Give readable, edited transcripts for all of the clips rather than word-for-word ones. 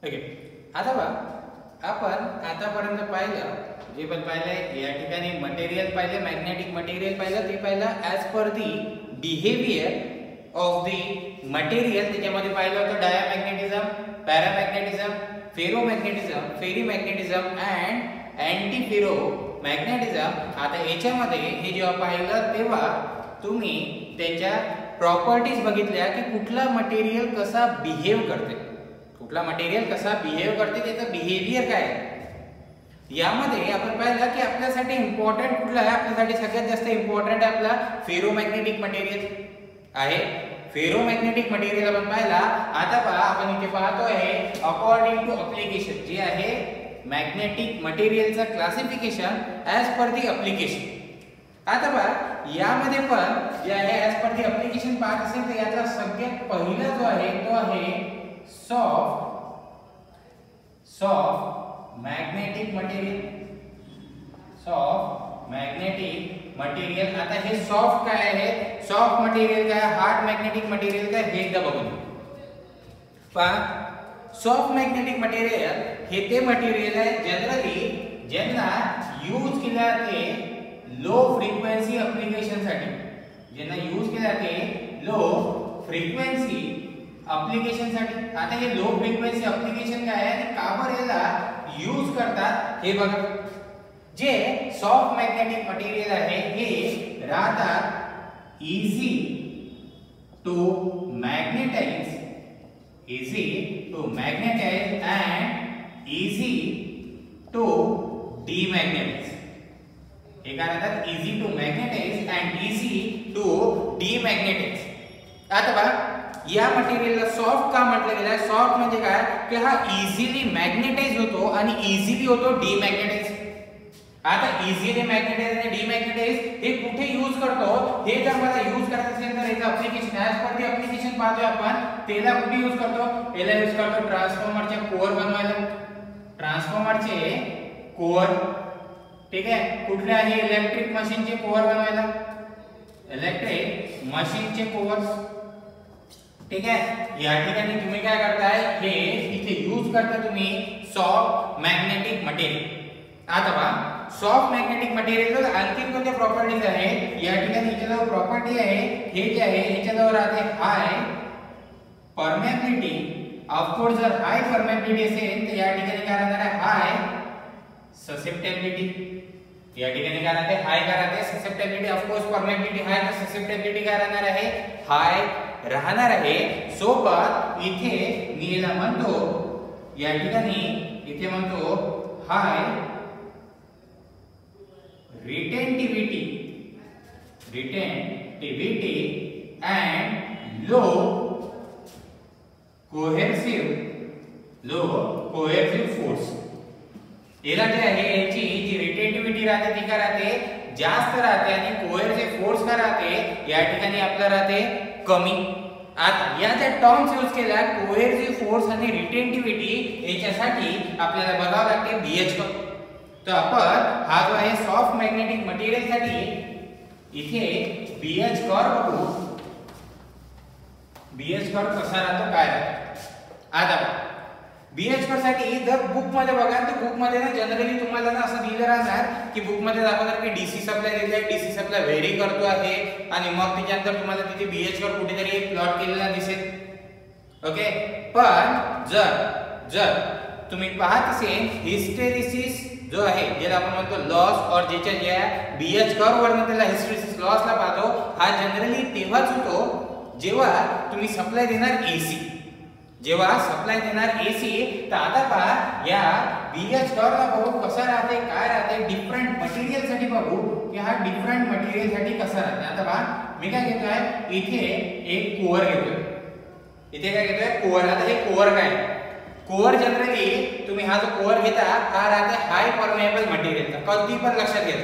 Okay, आता बघा आपण आतापर्यंत पाहिलं जे पण पाहिलंय या ठिकाणी मटेरियल पाहिले, मॅग्नेटिक मटेरियल पाहिलं, ते पाहिलं as per the behaviour of the material. त्याच्यामध्ये पाहिलं होतं डायामॅग्नेटिझम, पॅरामॅग्नेटिझम, फेरोमॅग्नेटिझम, फेरीमॅग्नेटिझम अँड अँटी फेरो मॅग्नेटिझम. आता याच्यामध्ये हे जेव्हा पाहिलं तेव्हा तुम्ही त्याच्या प्रॉपर्टीज बघितल्या की कुठला मटेरियल कसा बिहेव करते, कुठला मटेरियल कसा बिहेव करते, त्याचं बिहेवियर काय आहे. यामध्ये आपण पाहिलं की आपल्यासाठी इम्पॉर्टंट कुठला आहे, आपल्यासाठी सगळ्यात जास्त इम्पॉर्टंट आपला फेरोमॅग्नेटिक मटेरियल आहे. फेरोमॅग्नेटिक मटेरियल आपण पाहिला. आता पहा आपण इथे पाहतो आहे अकॉर्डिंग टू अप्लिकेशन जे आहे मॅग्नेटिक मटेरियलचा क्लासिफिकेशन ॲज पर दी अप्लिकेशन. आता पहा यामध्ये पण जे आहे ॲज पर दी अप्लिकेशन पाहत असेल तर याचा सगळ्यात पहिला जो आहे तो आहे soft magnetic material. Soft magnetic material. आता हे सॉफ्ट काय आहे, सॉफ्ट मटेरियल काय, हार्ड मॅग्नेटिक मटेरियल काय, हे एकदा बघून पहा. सॉफ्ट मॅग्नेटिक मटेरियल हे ते मटेरियल आहे जनरली ज्यांना यूज केले जाते लो फ्रिक्वेन्सी ऍप्लिकेशन साठी, ज्यांना यूज केले जाते लो फ्रिक्वेन्सी ऍप्लिकेशन साठी. आता हे लो फ्रिक्वेन्सी ऍप्लिकेशन काय आहे आणि का बरं याला यूज करतात हे बघा. जे सॉफ्ट मॅग्नेटिक मटेरियल आहे हे राहतात easy to magnetize, easy to magnetize and easy to demagnetize. हे काय म्हणतात, easy to magnetize and easy to demagnetize. आता बघा या मटेरियलला सॉफ्ट का म्हटलं गेलं आहे. सॉफ्ट म्हणजे काय की हा इझिली मॅग्नेटाइज होतो आणि इझिली होतो डीमॅग्नेटाइज. आता इझिली मॅग्नेटाइज आणि डीमॅग्नेटाइज हे कुठे यूज करतो, हे जर मला यूज करायचं असेल तर याचं ऍप्लिकेशन ॲज पर दी ऍप्लिकेशन पाहतोय आपण. त्याला कुठे यूज करतो, याला यूज करतो ट्रान्सफॉर्मरचे कोअर बनवायला. ट्रान्सफॉर्मरचे कोअर, ठीक आहे, कुठले आहे, इलेक्ट्रिक मशीनचे कोअर बनवायला, इलेक्ट्रिक मशीनचे कोअर, ठीक आहे. या ठिकाणी तुम्ही काय करताय, हे इथे यूज करता तुम्ही सॉफ्ट मॅग्नेटिक मटेरियल. आता पहा सॉफ्ट मॅग्नेटिक मटेरियल आणखी कोणत्या प्रॉपर्टीज आहेत या ठिकाणी. याच्याजवळ प्रॉपर्टी आहे हे जे आहे याच्याजवळ राहते हाय परमेबिलिटी. ऑफकोर्स जर हाय परमेबिलिटी असेल तर या ठिकाणी काय राहणार आहे, हाय ससेप्टेबिलिटी. या ठिकाणी काय राहते, हाय काय राहते, ससेप्टेबिलिटी. ऑफकोर्स परमेबिलिटी हाय तर ससेप्टेबिलिटी काय राहणार आहे, हाय राहणार आहे. सोबत इथे मी याला म्हणतो, या ठिकाणी इथे म्हणतो हाय retentivity and low coercive force. याला जे आहे याची जी रिटेंटिव्हिटी राहते ती काय राहते, जास्त राहते आणि कोएर्सिव्ह फोर्स काय राहते या ठिकाणी आपला राहते कमी. आता या ज्या टर्म्स यूज केल्या कोएर्सिव्ह फोर्स आणि रिटेंटिव्हिटी याच्यासाठी आपल्याला बघावं लागते बीएच कर्व. तर आपण हा जो आहे सॉफ्ट मॅग्नेटिक मटेरियल साठी इथे बीएच कर्व बघू. बीएच कर्व कसा राहतो काय राहतो. आता बीएच कर्व साठी जर बुक मध्ये बघा तर बुक मध्ये ना जनरली तुम्हाला ना असं दिलं राहणार की बुक मध्ये दाखवणार की डीसी सप्लाय दिले आहे, डीसी सप्लाय व्हेरी करतो आहे आणि मग त्याच्यानंतर तुम्हाला तिथे बीएच कर्व कुठेतरी एक प्लॉट केलेला दिसेल. ओके, पण जर तुम्ही पाहत असेल हिस्टेरिसिस जो आहे ज्याला आपण म्हणतो लॉस और ज्याच्या ज्या बीएच कर्व वरनं त्याला हिस्टेरिसिस लॉसला पाहतो, हा जनरली तेव्हाच होतो जेव्हा तुम्ही सप्लाय देणार एसी. जेव्हा सप्लाय देणार एसी तर आता पहा या बीएच कर्वला बघू कसा राहते काय राहते. डिफरंट मटेरियल साठी बघू की हा डिफरंट मटेरियल साठी कसा राहते. आता पहा मी काय घेतोय इथे एक कोअर घेतोय, इथे काय घेतोय कोअर. आता हे कोअर काय, कोअर जनरली तुम्ही हा जो कोअर घेता हा राहते हाय परमेएबल मटेरियलचा. कधी पण लक्षात घ्या,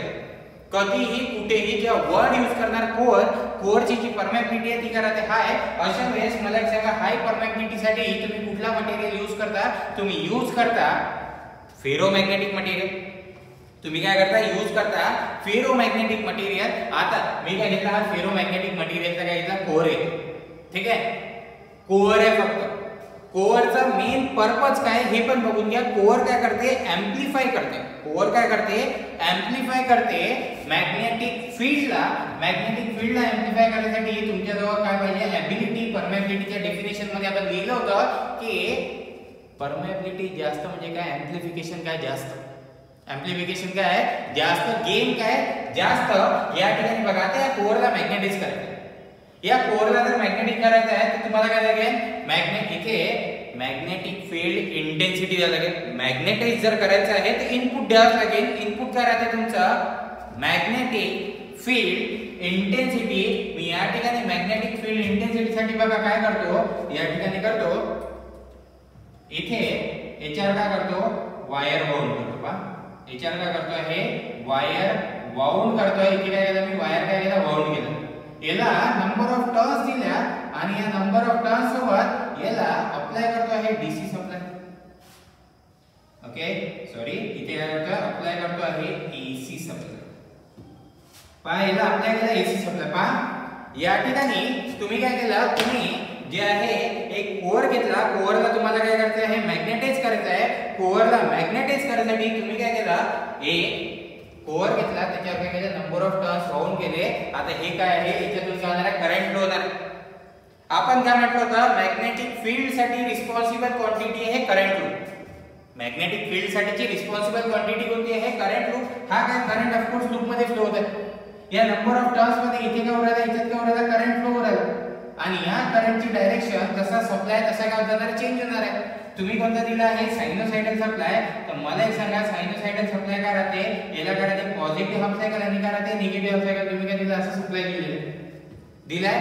कधीही कुठेही जेव्हा वर्ड यूज करणार कोअरची जी परमेबिलिटी आहे ती काय राहते हाय. अशा वेळेस मला एक सांगा हाय परमेबिलिटी साठी तुम्ही कुठला मटेरियल यूज करता, तुम्ही यूज करता फेरोमॅग्नेटिक मटेरियल. तुम्ही काय करता, यूज करता फेरोमॅग्नेटिक मटेरियल. आता मी काय घेतला, हा फेरोमॅग्नेटिक मटेरियलचा काय घेतला कोअर आहे, ठीक आहे, कोअर आहे फक्त. कोअरचा मेन पर्पज काय हे पण बघून घ्या. कोअर काय करते, ऍम्प्लिफाय करते. कोअर काय करते, ऍम्प्लिफाय करते मॅग्नेटिक फील्डला. मॅग्नेटिक फील्डला ऍम्प्लिफाय करण्यासाठी तुमच्याजवळ काय पाहिजे, ऍबिलिटी. परमेबिलिटीच्या डेफिनेशन मध्ये आपण लिहिलं होतं की परमेबिलिटी जास्त म्हणजे काय, ऍम्प्लिफिकेशन काय जास्त. ऍम्प्लिफिकेशन काय जास्त, गेन काय जास्त. या ठिकाणी बघा आता या कोअरला मॅग्नेटाइज करायचं. या कोअरला जर मॅग्नेटिक करायचं आहे तर तुम्हाला काय लागेल, इथे मॅग्नेटिक फील्ड इंटेन्सिटी द्यावी लागेल. मॅग्नेटाइज जर करायचं आहे तर इनपुट द्यावं लागेल. इनपुट काय राहते तुमचं, मॅग्नेटिक फील्ड इंटेन्सिटी. मी या ठिकाणी मॅग्नेटिक फील्ड इंटेन्सिटी साठी बघा काय करतो, या ठिकाणी करतो इथे याच्यावर काय करतो, वायर वाउंड करतो. पहा याच्यावर काय करतो आहे, वायर वाउंड करतोय. इथे काय केलं मी, वायर काय केलं, वाउंड केलं. याला नंबर ऑफ टर्न्स दिल्या आणि या नंबर ऑफ टर्न्स सोबत याला अप्लाय करतो आहे डीसी सप्लाय. ओके सॉरी, इथे काय करतो, अप्लाय करतो आहे एसी सप्लाय. पहा याला अप्लाय केला एसी सप्लाय. पहा या ठिकाणी तुम्ही काय केलं, तुम्ही जे आहे एक कोअर घेतला. कोअरला तुम्हाला काय करायचं आहे, मॅग्नेटाइज करायचं आहे. कोअरला मॅग्नेटाइज करण्यासाठी तुम्ही काय केलं, एक कोअर घेतला, त्याच्यावर काय केलं, नंबर ऑफ टर्न्स राउंड केले. आता हे काय आहे, याच्यातून काय होणार आहे, करंट फ्लो होणार. आपण काय म्हटलं होतं, मॅग्नेटिक फील्ड साठी रिस्पॉन्सिबल क्वांटिटी आहे करंट लूप. मॅग्नेटिक फील्ड साठीची रिस्पॉन्सिबल क्वांटिटी कोणती आहे, करंट लूप. हा काय करंट ऑफ कोर्स लूप मध्ये फ्लो होत आहे. या नंबर ऑफ टर्न्स मध्ये इथे काय होत आहे, इथे काय होत आहे, करंट फ्लो होत आहे. आणि या करंटची डायरेक्शन जसा सप्लाय तसा काय होणार, चेंज होणार आहे. तुम्ही कोणता दिला आहे, सायनोसाइडल सप्लाय. तर मला एक सांगा, सायनोसाइडल सप्लाय काय राहते, याला काय राहते, पॉझिटिव्ह हाफ सायकल आणि काय राहते, निगेटिव्ह हाफ सायकल. तुम्ही काय दिला, असं सप्लाय दिलाय.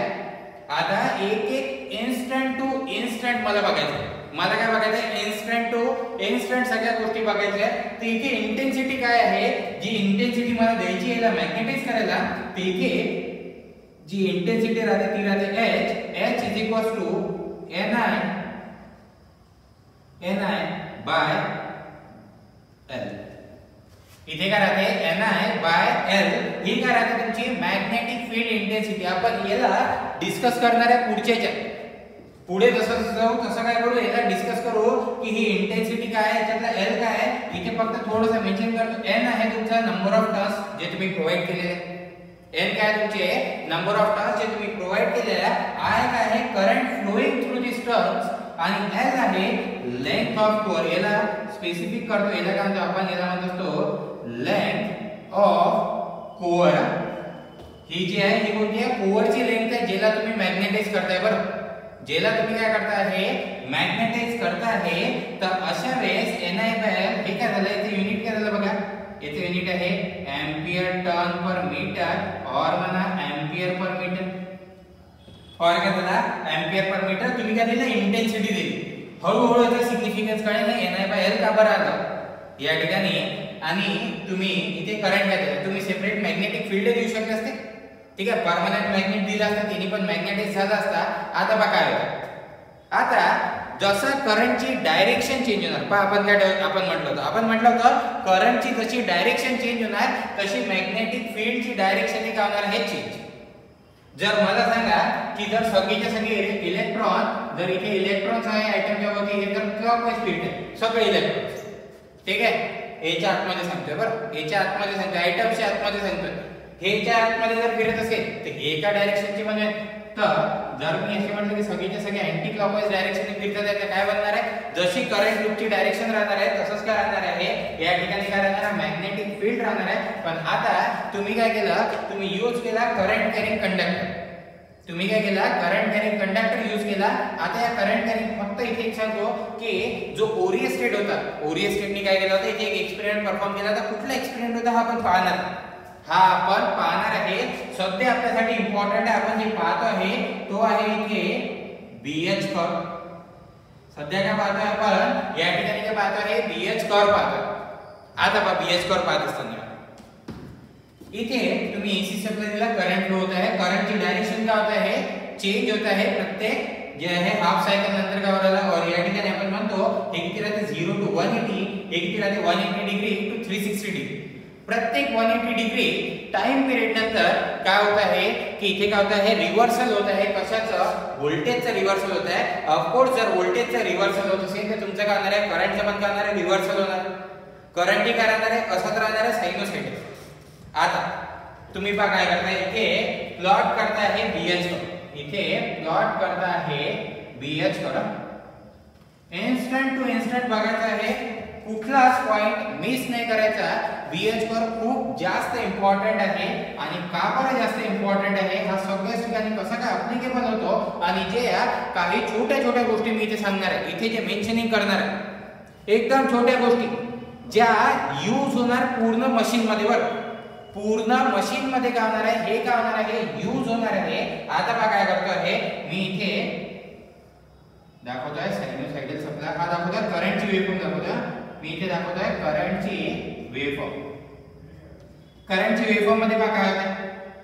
आता एक एक इन्स्टंट टू इन्स्टंट मला बघायचं. मला काय बघायचं, इन्स्टंट टू इन्स्टंट सगळ्या गोष्टी बघायच्या. तर इथे इंटेन्सिटी काय आहे, जी इंटेन्सिटी मला द्यायची याला मॅग्नेटाइज करायला, तर इथे जी इंटेन्सिटी राहते ती राहते H is equals to Ni by L. इथे काय राहते, Ni बाय L. ही काय राहते तुमची मॅग्नेटिक फील्ड इंटेन्सिटी. आपण याला डिस्कस करणार आहे पुढच्या पुढे जसं जाऊ तसं काय करू, याला डिस्कस करू की ही इंटेन्सिटी काय आहे, याच्यातला L काय आहे. इथे फक्त थोडंसं मेन्शन करतो. N आहे तुमचा नंबर ऑफ टर्न्स जे तुम्ही प्रोव्हाइड केलेले. N काय तुमचे नंबर ऑफ टर्न्स जे तुम्ही प्रोव्हाइड केलेले आहे. I काय आहे करंट फ्लोइंग थ्रू दिस टर्न्स आणि L आहे लेंथ ऑफ कोअर. याला स्पेसिफिक करतो, याला काय म्हणतो आपण, याला म्हणत असतो लेंथ ऑफ कोअर. ही जी आहे ही कोणती आहे, कोअरची लेंथ आहे, ज्याला तुम्ही मॅग्नेटाइज करताय. बरं, ज्याला तुम्ही काय करता आहे, मॅग्नेटाइज करता आहे. तर अशा वेळेस Ni बाय L हे काय झालं, इथे युनिट काय झालं बघा, इथे युनिट आहे एंपियर टर्न पर मीटर और म्हणा एंपियर पर मीटर. और काय झाला, एंपियर पर मीटर. तुम्ही काय दिलं, इंटेन्सिटी दिली. हळूहळू याचा सिग्निफिकन्स कळेल ना, Ni बाय L का बरं आलं या ठिकाणी. आणि तुम्ही इथे करंट काय दिलं, तुम्ही सेपरेट मॅग्नेटिक फील्ड देऊ शकले असते. ठीक आहे, परमनंट मॅग्नेट दिला असता, तिने पण मॅग्नेटाइज झाला असता. आता बघा काय होतं, आता जसं करंटची डायरेक्शन चेंज होणार. पहा आपण काय आपण म्हटलं होतं करंटची जशी डायरेक्शन चेंज होणार तशी मॅग्नेटिक फील्डची डायरेक्शन काय होणार आहे, चेंज. जर मला सांगा की जर सगळीच्या सगळे इलेक्ट्रॉन, जर इथे इलेक्ट्रॉन्स आहे ऍटमच्या वरती, हे तर क्लॉकवाईज फील्ड आहे सगळे इलेक्ट्रॉन्स. ठीक आहे, याच्या आतमध्ये सांगतोय. बरं, याच्या आतमध्ये सांगतोय, आयटमच्या आतमध्ये सांगतोय. हेच्या आतमध्ये जर फिरत असेल तर एका डायरेक्शनची म्हणजे, तर जर मी असे म्हटलं की सगळीच्या सगळे अँटी क्लॉकवाईज डायरेक्शनने फिरतात आहे, तर काय बनणार आहे, जशी करंट लूपची डायरेक्शन राहणार आहे तसंच काय राहणार आहे, या ठिकाणी काय राहणार आहे, मॅग्नेटिक फील्ड राहणार आहे. पण आता तुम्ही काय केलं, तुम्ही यूज केला करंट कॅरिंग कंडक्टर. तुम्ही काय केला, करंट कॅरिंग कंडक्टर यूज केला. आता या करंट कॅरिंग फक्त इथे एक सांगतो की जो ओरिएस्टेड होता, ओरिएस्टेडने काय केलं होतं, इथे एक एक्सपेरिमेंट परफॉर्म केला होता. कुठला एक्सपेरिमेंट होता हा आपण पाहणार, आपण पाहणार आहे. सध्या आपल्यासाठी इम्पॉर्टंट आहे, आपण जे पाहतो आहे तो आहे इथे बीएच कर्व. सध्या काय पाहतोय आपण, या ठिकाणी काय पाहतो आहे, बीएच कर्व पाहतो. आता पहा बीएच कर्व पाहत असताना इथे तुम्ही एसी सप्लाय दिला, करंट फ्लो होत आहे. करंटची डायरेक्शन काय होत आहे, चेंज होत आहे प्रत्येक जे आहे हाफ सायकल नंतर काय होणार. और या ठिकाणी आपण म्हणतो हे किती राहते 0 to 180, हे किती राहते 180 डिग्री to 360 डिग्री. प्रत्येक 180 डिग्री टाइम पिरियड नंतर काय होत आहे की इथे काय होत आहे, रिव्हर्सल होत आहे. कशाचं? व्होल्टेजचं रिव्हर्सल होत आहे. ऑफ कोर्स जर व्होल्टेजचं रिव्हर्सल होत असेल तर तुमचं काय होणार आहे, करंटचं पण काय होणार आहे, रिव्हर्सल होणार. करंट ही काय राहणार आहे, असंच राहणार आहे, सायनोसाइडल. आता तुम्ही पहा काय करताय, इथे प्लॉट करता आहे BH कडून, इथे प्लॉट करता आहे BH कडून. इन्स्टंट टू इन्स्टंट बघायचं आहे, कुठलाच पॉइंट मिस नाही करायचा. BH वर खूप जास्त इम्पॉर्टंट आहे. आणि का बरं जास्त इम्पॉर्टंट आहे, हा सगळ्या ठिकाणी कसा काय ऍप्लिकेबल होतो. आणि जे काही छोट्या छोट्या गोष्टी मी इथे सांगणार आहे, इथे जे मेन्शनिंग करणार आहे, एकदम छोट्या गोष्टी ज्या यूज होणार पूर्ण मशीन मध्ये. वर पूर्ण मशीन मध्ये काय होणार आहे, हे काय होणार आहे, यूज होणार आहे. आता बघा काय करतो आहे मी, इथे दाखवतोय सायनोसाइडल सप्लाय, हा दाखवतोय करंटची वेव्हफॉर्म दाखवतोय मी, इथे दाखवतोय करंटची वेव्हफॉर्म. करंटची वेव्हफॉर्म मध्ये बघा काय होतं,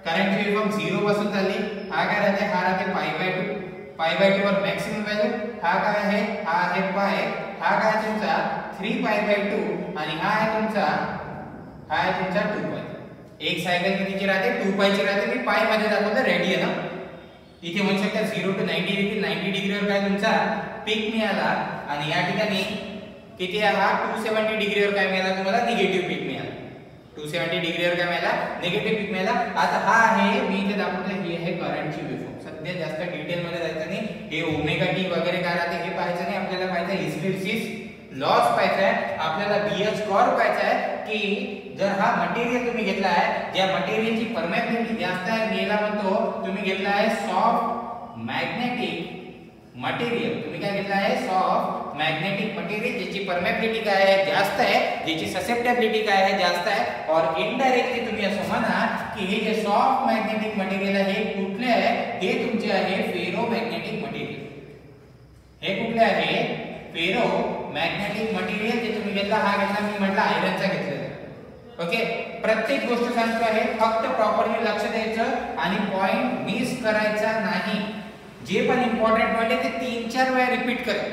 करंटची वेव्हफॉर्म 0 पासून चालली, हा काय राहते, हा राहते π/2. π/2 वर मॅक्सिमम व्हॅल्यू, हा काय आहे, हा आहे पाय, हा काय तुमचा 3π/2 आणि हा आहे तुमचा 2π. एक सायकल कितीची राहते, 2π ची राहते. मी पाय मध्ये दाखवतो रेडियन. इथे म्हणू शकता 0 to 90 डिग्री, 90 डिग्रीवर काय तुमचा पीक मिळाला. आणि या ठिकाणी किती आहे, हा 270 डिग्रीवर काय मिळाला तुम्हाला, निगेटिव्ह पीक मिळाला. 270 डिग्रीवर काय मिळाला, निगेटिव्ह पीक मिळाला. आता हा आहे, मी इथे दाखवतोय, ही आहे करंटची वेव्हफॉर्म. सध्या जास्त डिटेल मध्ये जायचं नाही, हे ओमेगा टी वगैरे काय राहते हे पाहायचं नाही. आपल्याला पाहायचं हिस्टेरिसिस लॉस पाहायचा आहे, आपल्याला BH स्क्वेअर पाहायचा आहे. की जर हा मटेरियल तुम्ही घेतला आहे, ज्या मटेरियलची परमिएबिलिटी जास्त आहे, मी याला म्हणतो तुम्ही घेतला आहे सॉफ्ट मॅग्नेटिक मटेरियल. तुम्ही काय घेतला आहे, सॉफ्ट मॅग्नेटिक मटेरियल, ज्याची परमिएबिलिटी काय आहे, जास्त आहे, ज्याची ससेप्टेबिलिटी काय आहे, जास्त आहे. और इनडायरेक्टली तुम्ही असं म्हणा की हे जे सॉफ्ट मॅग्नेटिक मटेरियल आहे कुठले आहे, हे तुमचे आहे फेरो मॅग्नेटिक मटेरियल. हे कुठले आहे, फेरो मॅग्नेटिक मटेरियल. जे तुम्ही घेतला, हा घेतला मी म्हटलं आयरनचा घेतलेला. ओके, प्रत्येक गोष्ट सांगतो आहे, फक्त प्रॉपरली लक्ष द्यायचं आणि पॉइंट मिस करायचा नाही. जे पण इम्पॉर्टंट पॉइंट आहे ते 3-4 वेळा रिपीट करेल,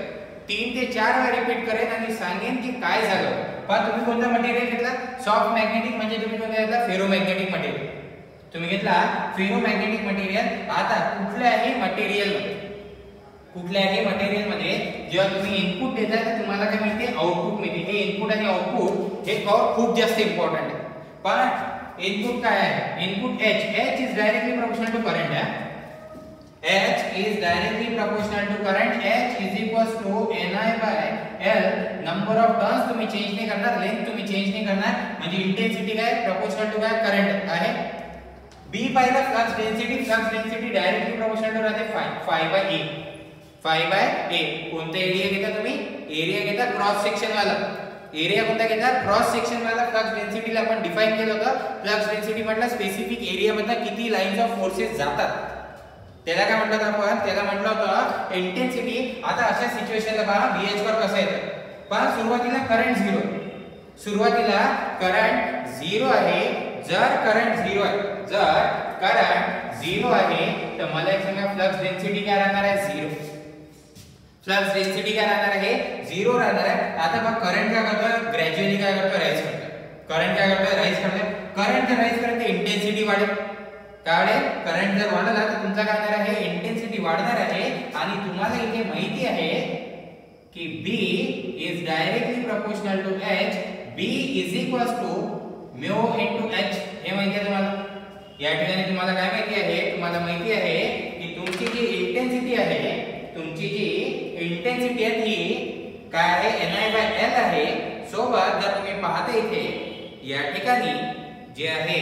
3 ते 4 वेळा रिपीट करेल आणि सांगेन की काय झालं. पण तुम्ही कोणता मटेरियल घेतला, सॉफ्ट मॅग्नेटिक, म्हणजे तुम्ही कोणता घेतला, फेरो मॅग्नेटिक मटेरियल. तुम्ही घेतला फेरो मॅग्नेटिक मटेरियल. आता कुठल्याही मटेरियल मध्ये जेव्हा तुम्ही इनपुट देता तर तुम्हाला काय मिळते, आउटपुट मिळते. हे इनपुट आणि आउटपुट हे खूप जास्त इम्पॉर्टंट आहे. पण इनपुट काय आहे, input H is directly proportional to current. H is directly proportional to current. H is equals to Ni/L. number of turns तुम्ही चेंज नाही करणार, लेंथ तुम्ही चेंज नाही करणार, म्हणजे इंटेन्सिटी काय प्रोपोर्शनल टू काय करंट आहे. B पाहिला flux density, flux density directly proportional to राहते phi/A. phi/A. कोणता एरिया घेता तुम्ही, एरिया घेता क्रॉस सेक्शन वाला. एरिया कोणता घेता, क्रॉस सेक्शन वाला. फ्लक्स डेन्सिटीला आपण डिफाइन केलं होतं. फ्लक्स डेन्सिटी म्हटलं स्पेसिफिक एरिया मधला किती लाईन्स ऑफ फोर्सेस जातात, त्याला काय म्हटलं आपण, त्याला म्हटलं होतं इंटेन्सिटी. आता अशा सिच्युएशनला पहा BH वर कसं येतं, पहा सुरुवातीला करंट 0, सुरुवातीला करंट 0 आहे. जर करंट 0 आहे, जर करंट 0 आहे तर मला एक सांगा, फ्लक्स डेन्सिटी काय राहणार आहे, 0. फ्लक्स डेन्सिटी काय राहणार आहे, 0 राहणार आहे. आता बघ करंट काय करतोय, ग्रॅज्युअली काय करतोय, राईज करतोय. करंट काय करतोय, राईज करतोय. करंट जर राईज करत इंटेन्सिटी वाढेल. काय वाढेल, करंट जर वाढला तर तुमचा काय होणार आहे, इंटेन्सिटी वाढणार आहे. आणि तुम्हाला इथे माहिती आहे की B is directly proportional to H. B is equals to mu into H. हे माहिती आहे तुम्हाला. या ठिकाणी तुम्हाला काय माहिती आहे, तुम्हाला माहिती आहे की तुमची जी इंटेन्सिटी आहे, तुमची जी इंटेन्सिटी आहे ती काय आहे, Ni/L आहे. सोबत जर तुम्ही पाहता इथे या ठिकाणी जे आहे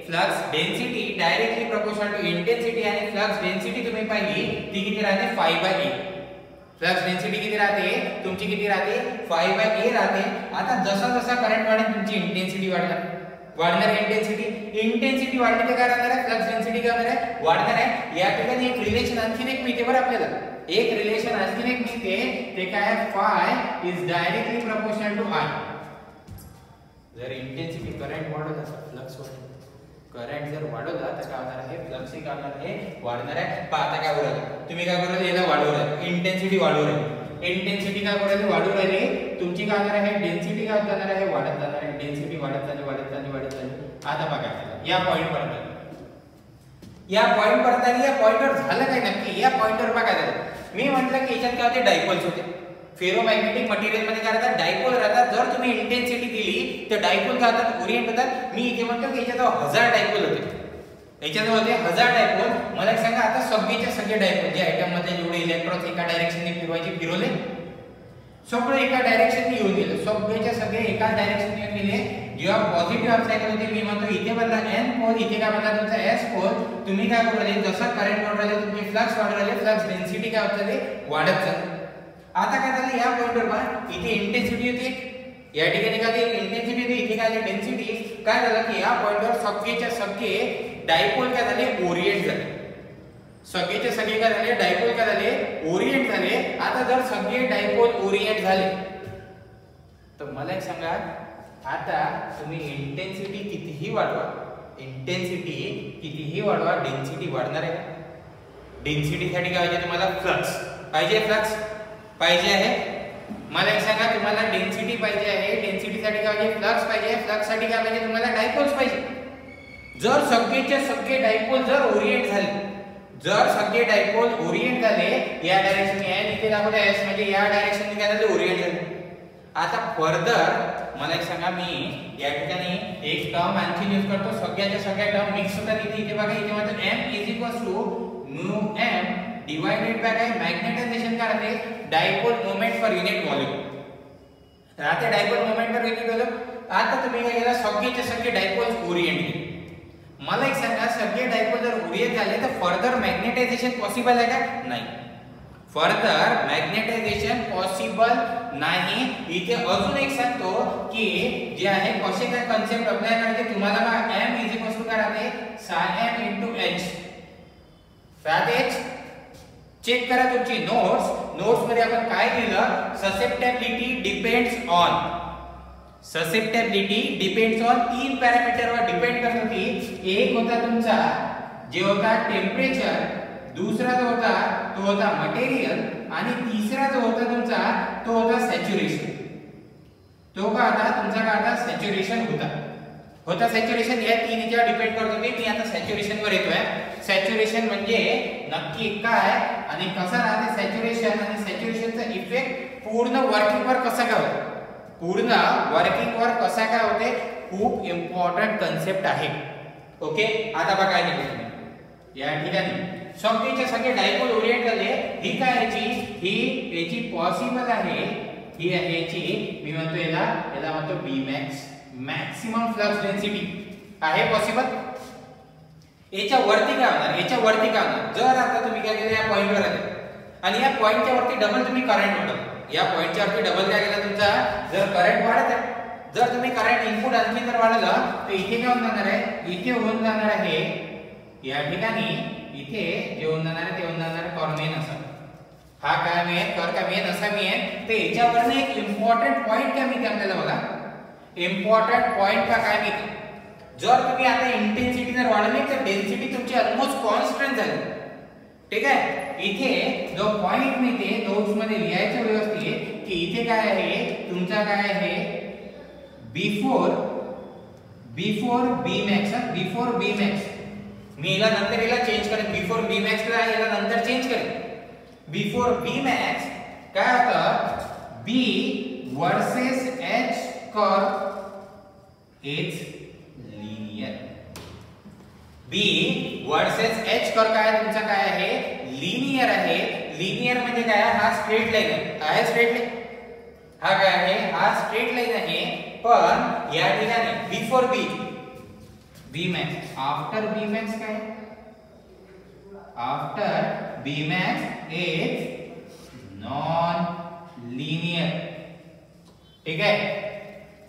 flux density directly proportional to intensity, आणि फ्लक्स डेन्सिटी तुम्ही पाहिली ती किती राहते, phi/A. फ्लक्स डेन्सिटी किती राहते, तुमची किती राहते, phi/A राहते. आता जसा जसा करंट वाढेल तुमची इंटेन्सिटी वाढणार इंटेन्सिटी वाढली तर काय राहणार आहे, फ्लक्स डेन्सिटी काय होणार आहे, वाढणार आहे. या ठिकाणी एक रिलेशन आणखीन एक मिळते बरं आपल्याला, एक रिलेशन आणखीन एक मिळते, ते काय, phi is directly proportional to I. जर इंटेन्सिटी करंट वाढत असेल, फ्लक्स वाढेल, करंट जर वाढवला तर काय होणार आहे, फ्लक्स ही काय होणार आहे, वाढणार आहे. पहा आता काय होणार, तुम्ही काय करत, याला वाढवणार, इंटेन्सिटी वाढवणार. इंटेन्सिटी काय करू राहिली, वाढू राहिली. तुमची काय होणार आहे, डेन्सिटी काय जाणार आहे, वाढत जाणार आहे. डेन्सिटी वाढत चालली वाढत चालली वाढत चालली. आता बघा या पॉइंट पर्यंत, या पॉइंट पर्यंत, या पॉइंटवर झालं काय नक्की, या पॉइंटवर बघा झालं. मी म्हटलं की याच्यात काय होते, डायपोल्स होते. फेरोमॅग्नेटिक मटेरियल मध्ये काय राहतात, डायपोल राहतात. जर तुम्ही इंटेन्सिटी दिली तर डायपोल काय होतात, ओरिएंट होतात. मी इथे म्हणतो की याच्यात 1000 डायपोल होते, याच्यात होते 1000 डायपोल. मला एक सांगा, आता सगळेचे सगळे डायपोल जे आयटम मध्ये जेवढे इलेक्ट्रॉन्स एका डायरेक्शनने फिरवायचे, फिरवले सगळे एका डायरेक्शनने येऊन गेले. सगळेचे सगळे एका डायरेक्शनने येऊन गेले. जेव्हा पॉझिटिव्ह हाफ सायकल होते, मी म्हणतो इथे बनला n पोल, इथे काय बनला तुमचा s पोल. तुम्ही काय करू राहिले, जसं करंट वाढत राहिले तुमचे फ्लक्स वाढत राहिले, फ्लक्स डेन्सिटी काय होत चालली, वाढत चालली. आता काय झालं, या पॉइंटवर पहा, इथे इंटेन्सिटी होती, या ठिकाणी काय इंटेन्सिटी होती, इथे काय डेन्सिटी. काय झालं की या पॉइंटवर सगळेच्या सगळे डायपोल काय झाले, ओरिएंट झाले. सगळेचे सगळे काय झाले, डायपोल काय झाले, ओरिएंट झाले. आता जर सगळे डायपोल ओरिएंट झाले तर मला एक सांगा, आता तुम्ही इंटेन्सिटी कितीही वाढवा, इंटेन्सिटी कितीही वाढवा, डेन्सिटी वाढणार आहे. डेन्सिटी साठी काय पाहिजे तुम्हाला, फ्लक्स पाहिजे, फ्लक्स पाहिजे आहे. मला एक सांगा, तुम्हाला डेन्सिटी पाहिजे आहे, डेन्सिटी साठी काय पाहिजे, फ्लक्स पाहिजे. फ्लक्स साठी काय पाहिजे तुम्हाला, डायपोल्स पाहिजे. जर सगळेचे सगळे डायपोल जर ओरिएंट झाले, जर सगळे डायपोल ओरिएंट झाले, या डायरेक्शनने n इथे दाखवलं s म्हणजे या डायरेक्शनने काय झाले, ओरिएंट झाले. आता फर्दर मला एक सांगा, मी या ठिकाणी एक टर्म आणखी यूज करतो. सगळ्याच्या सगळ्या टर्म मिक्स होतात इथे. इथे बघा, इथे म्हणतो m μm डिवाइडेड बाय काय, मॅग्नेटायझेशन काय राहते, dipole moment per unit volume राहते. Dipole moment per unit volume. आता तुम्ही काय केलं, सगळेचे सगळे डायपोल्स ओरिएंट केले. मला एक सांगा, सगळे डायपोल जर ओरिएंट झाले तर फर्दर मॅग्नेटायझेशन पॉसिबल आहे का, नाही. फर्दर मॅग्नेटायझेशन पॉसिबल नाही. इथे अजून एक सांगतो की जे आहे कसे काय कन्सेप्ट अप्लाय करायचे तुम्हाला. m काय राहते, psi m * h राहते. चेक करा तुमची नोट्स. नोट्स मध्ये आपण काय लिहिलं, susceptibility depends on, susceptibility depends on 3 पॅरामीटरवर डिपेंड करत होती. एक होता तुमचा जे होता टेम्परेचर, दुसरा जो होता तो होता मटेरियल, आणि तिसरा जो होता तुमचा तो होता सॅच्युरेशन. तो का होता तुमचा, का होता सॅच्युरेशन होता सॅच्युरेशन. या तीनच्या डिपेंड करत होते. मी आता सॅच्युरेशन वर येतोय. सॅच्युरेशन म्हणजे नक्की काय आणि कसा राहते सॅच्युरेशन, आणि सॅच्युरेशनचा इफेक्ट पूर्ण वर्किंग वर कसा काय होतो, पूर्ण वर्किंग वर कसा काय होते, खूप इम्पॉर्टंट कन्सेप्ट आहे. ओके, आता बघा या ठिकाणी सगळेचे सगळे डायपोल ओरिएंट झाले. ही काय याची पॉसिबल आहे, ही आहे याची, मी म्हणतो याला म्हणतो Bmax, मॅक्सिमम फ्लक्स डेन्सिटी आहे पॉसिबल. याच्या वरती काय होणार, याच्या वरती काय होणार, जर आता तुम्ही काय केलं, या पॉइंटवर आले आणि या पॉइंटच्या वरती डबल तुम्ही करंट वाढवलं, या पॉइंटच्या वरती डबल काय केलं तुमचा, जर करंट वाढत आहे, जर तुम्ही करंट इनपुट आणखी जर वाढवलं तर इथे काय होऊन जाणार आहे, इथे होऊन जाणार आहे या ठिकाणी, इथे जे होऊन जाणार आहे ते होऊन जाणार कॉर्मेन असा. हा काय मिळेल, कर का मिळेल असा मिळेल. तर याच्यावरनं एक इम्पॉर्टंट पॉइंट काय मिळते आपल्याला बघा, इम्पॉर्टंट पॉइंट का काय मिळते, जर तुम्ही आता इंटेन्सिटी जर वाढवली तर डेन्सिटी तुमची ऑलमोस्ट कॉन्स्टंट झाली. ठीक आहे, इथे जो पॉइंट मिळते नोट्स मध्ये लिहायचं व्यवस्थित की इथे काय आहे तुमचा, काय आहे बिफोर Bmax, बिफोर Bmax. मी याला नंतर याला चेंज करेन, बिफोर Bmax ला याला नंतर चेंज करेन. बिफोर Bmax काय होतं, B versus H curve is linear. B versus H curve काय तुमचा काय आहे, लिनियर आहे. लिनियर म्हणजे काय, हा स्ट्रेट लाईन आहे, स्ट्रेट लाईन, हा काय आहे, हा स्ट्रेट लाईन आहे. पण या ठिकाणी बिफोर Bmax, आफ्टर Bmax काय, after Bmax is non linear. ठीक आहे,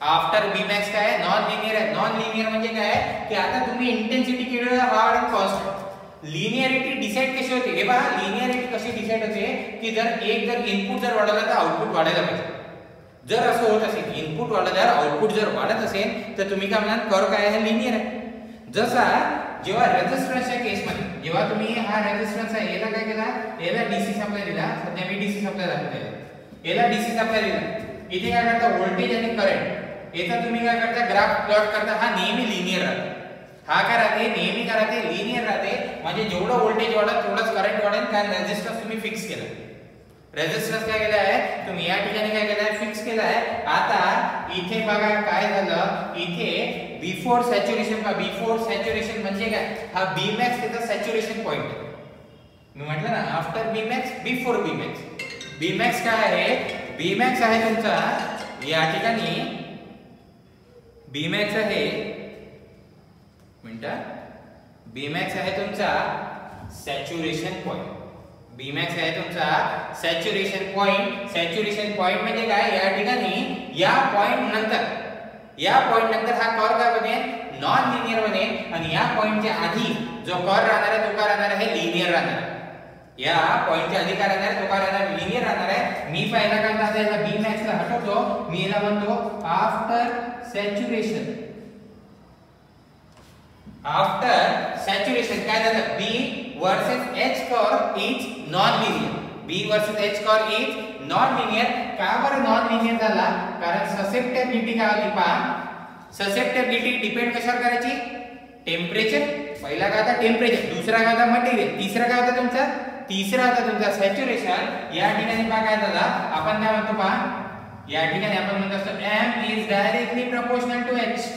आफ्टर Bmax काय आहे, नॉन लिनियर आहे. नॉन लिनियर म्हणजे काय की आता तुम्ही इंटेन्सिटी केली हार्ड आणि कॉन्स्टंट. लिनियरिटी डिसाइड कशी होते, हे पहा लिनियरिटी कशी डिसाइड होते की जर इनपुट जर वाढवला तर आउटपुट वाढायला पाहिजे. जर असं होत असेल इनपुट वाढल्यावर आउटपुट जर वाढत असेल तर तुम्ही काय म्हणाल, कर्व काय आहे, लिनियर आहे. जसा जेव्हा रेझिस्टन्सच्या केसमध्ये जेव्हा तुम्ही हा रेझिस्टन्स आहे याला काय केला, याला डीसी सप्लाय दिला, सध्या मी डीसी सप्लाय दाखवतोय. याला डीसी सप्लाय दिला, इथे काय करता व्होल्टेज आणि करंट, याचा तुम्ही काय करता ग्राफ प्लॉट करता, हा नेहमी लिनियर राहतो, हा काय राहते नेहमी काय राहते लिनियर राहते, म्हणजे जेवढं व्होल्टेज वाढत तेवढंच करंट वाढेल, कारण रेझिस्टन्स तुम्ही फिक्स केला, रेझिस्टन्स काय केला आहे तुम्ही या ठिकाणी काय केलं आहे फिक्स केला आहे। आता इथे बघा काय झालं, इथे बिफोर सॅच्युरेशन का, बिफोर सॅच्युरेशन म्हणजे काय, हा बी मॅक्स त्याचा सॅच्युरेशन पॉइंट आहे, मी म्हटलं ना आफ्टर बी मॅक्स बिफोर बी मॅक्स। बी मॅक्स काय आहे, बी मॅक्स आहे तुमचा या ठिकाणी, बी मॅक्स आहे मिनिट, बी मॅक्स आहे तुमचा सॅच्युरेशन पॉइंट, बी मॅक्स आहे तुमचा सॅच्युरेशन पॉइंट। सॅच्युरेशन पॉइंट म्हणजे काय, या ठिकाणी या पॉइंट नंतर, या पॉइंट नंतर हा कर्व काय बनेल नॉन लिनियर बनेल, आणि या पॉइंटच्या आधी जो कर्व राहणार आहे तो काय राहणार आहे लिनियर राहणार आहे, या पॉइंटच्या आधी काय राहणार आहे तो काय राहणार लिनियर राहणार आहे। मी पहिला काय म्हणतो याला बी मॅक्स ला हटवतो, मी याला म्हणतो आफ्टर सॅच्युरेशन, आफ्टर सॅच्युरेशन काय झालं B versus H curve is non linear, B versus H curve is non linear. का बरं नॉन लिनियर झाला, कारण ससेप्टेबिलिटी काय होती पहा, ससेप्टेबिलिटी डिपेंड कशावर करायची, टेम्परेचर, पहिला काय होता टेम्परेचर, दुसरा काय होता मटेरियल, तिसरा काय होता तुमचा, तिसरा होता तुमचा सॅच्युरेशन। या ठिकाणी पहा काय झाला, आपण काय म्हणतो पहा, या ठिकाणी आपण म्हणतो असतो m is directly proportional to h,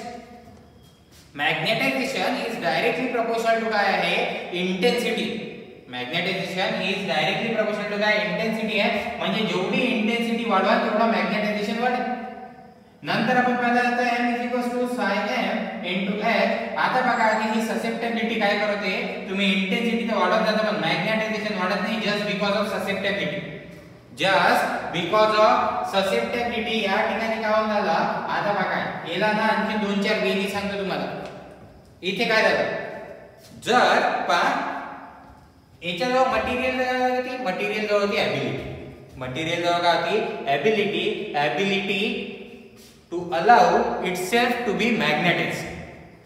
magnetisation is directly proportional to काय आहे intensity, magnetisation is directly proportional to काय इंटेन्सिटी आहे, म्हणजे जेवढी इंटेन्सिटी वाढवाल तेवढा मॅग्नेटायझेशन वाढेल। नंतर आपण पाहिलं जातं m psi m into h। आता बघा ही ससेप्टेबिलिटी काय करते, तुम्ही इंटेन्सिटी तर वाढवत जाता पण मॅग्नेटायझेशन वाढत नाही, just because of susceptibility, just because of susceptibility. या ठिकाणी काय होऊन झालं, आता बघा याला ना आणखी 2-4 वेळी सांगतो तुम्हाला, इथे काय झालं, जर पहा याच्या जवळ मटेरियल होती, मटेरियल जवळ होती एबिलिटी, मटेरियल जवळ काय होती ability, ability to allow itself to be magnetized,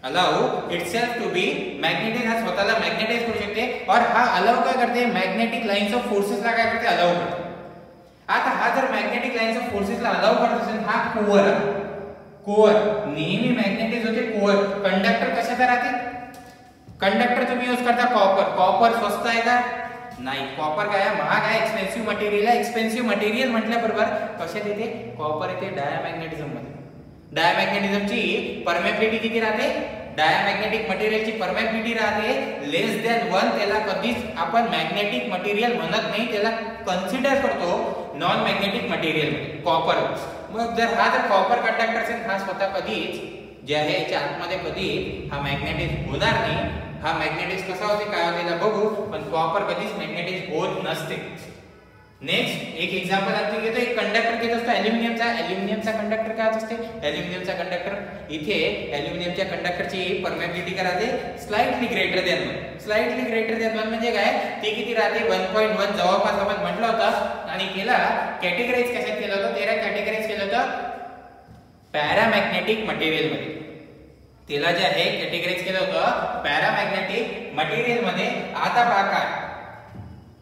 allow itself to be magnetized, हा स्वतःला मॅग्नेटाइज करू शकते, और हा अलाउ काय करते मॅग्नेटिक लाइन्स ऑफ फोर्सेस ला काय करते अलाउ करते। आता हा जर मॅग्नेटिक लाइन्स ऑफ फोर्सेस ला अलाउ करत असेल, हा कोअर, कोअर नेहमी मॅग्नेटाइज होते, कोअर। कंडक्टर कशाचा राहते, कंडक्टर तुम्ही यूज करता कॉपर, कॉपर स्वस्त आहे का नाही, कॉपर काय आहे महाग आहे, एक्सपेन्सिव्ह मटेरियल आहे, एक्सपेन्सिव्ह मटेरियल म्हटल्याबरोबर कशात येते कॉपर येते डायमॅग्नेटिझम मध्ये, डायमॅग्नेटिझमची परमेबिलिटी किती राहते, डायमॅग्नेटिक मटेरियलची परमेबिलिटी राहते लेस दॅन 1, त्याला कधीच आपण मॅग्नेटिक मटेरियल म्हणत नाही, त्याला कन्सिडर करतो नॉन मॅग्नेटिक मटेरियल कॉपर। मग जर हा जर कॉपर कंडक्टर असेल, हा स्वतः कधीच जे आहे याच्या आतमध्ये कधी हा मॅग्नेटाइज होणार नाही, हा मॅग्नेटाइज कसा होते काय होते ना बघू, पण कॉपर कधीच मॅग्नेटाइज होत नसते। नेक्स्ट एक एग्जांपल आणखी घेतो, एक कंडक्टर घेत असतो ॲल्युमिनियमचा, ॲल्युमिनियमचा कंडक्टर काय असते, ॲल्युमिनियमचा कंडक्टर, इथे ॲल्युमिनियमच्या कंडक्टरची परमेबिलिटी काय राहते slightly greater than 1, slightly greater than 1 म्हणजे काय, ते किती राहते 1.1 जवळपास आपण म्हटलं होतं, आणि केला कॅटेगराइज कशात केलं होतं, त्याला कॅटेगराइज केलं होतं पॅरामॅग्नेटिक मटेरियल मध्ये, त्याला जे आहे कॅटेगराइज केलं होतं पॅरामॅग्नेटिक मटेरियल मध्ये। आता पहा काय,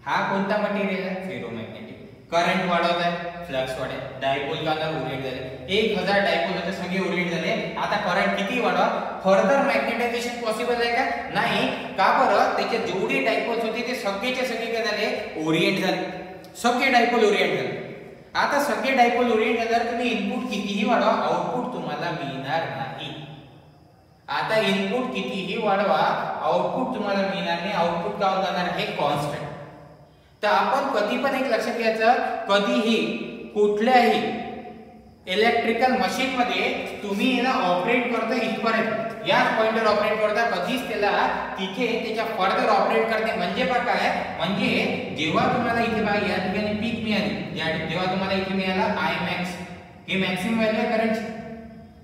हा कोणता मटेरियल आहे फेरोमॅग्नेटिक, करंट वाढवत आहे फ्लक्स वाढेल, डायपोल कानार ओरिएंट झाले 1000 डायपोल होते सगळे ओरिएंट झाले, आता करंट किती वाढवा, फर्दर मॅग्नेटायझेशन पॉसिबल आहे का नाही, का बरं त्याचे जेवढे डायपोल्स होते ते सगळेचे सगळे काय झाले ओरिएंट झाले, सगळे डायपोल ओरिएंट झाले। आता सगळे डायपोल ओरिएंट झाल्यावर तुम्ही इनपुट कितीही वाढवा आउटपुट तुम्हाला मिळणार नाही, आता इनपुट कितीही वाढवा आउटपुट तुम्हाला मिळणार नाही, आउटपुट काय होणार आहे कॉन्स्टंट। तर आपण कधी पण एक लक्षात घ्यायचं, कधीही कुठल्याही इलेक्ट्रिकल मशीन मध्ये तुम्ही याला ऑपरेट करता इथपर्यंत या पॉइंटवर ऑपरेट करता, कधीच त्याला तिथे त्याच्या फर्दर ऑपरेट करते, म्हणजे बघा काय, म्हणजे जेव्हा तुम्हाला इथे बघा या ठिकाणी पीक मिळाली, जेव्हा तुम्हाला इथे मिळाला I max, हे मॅक्सिमम व्हॅल्यू आहे करंटची,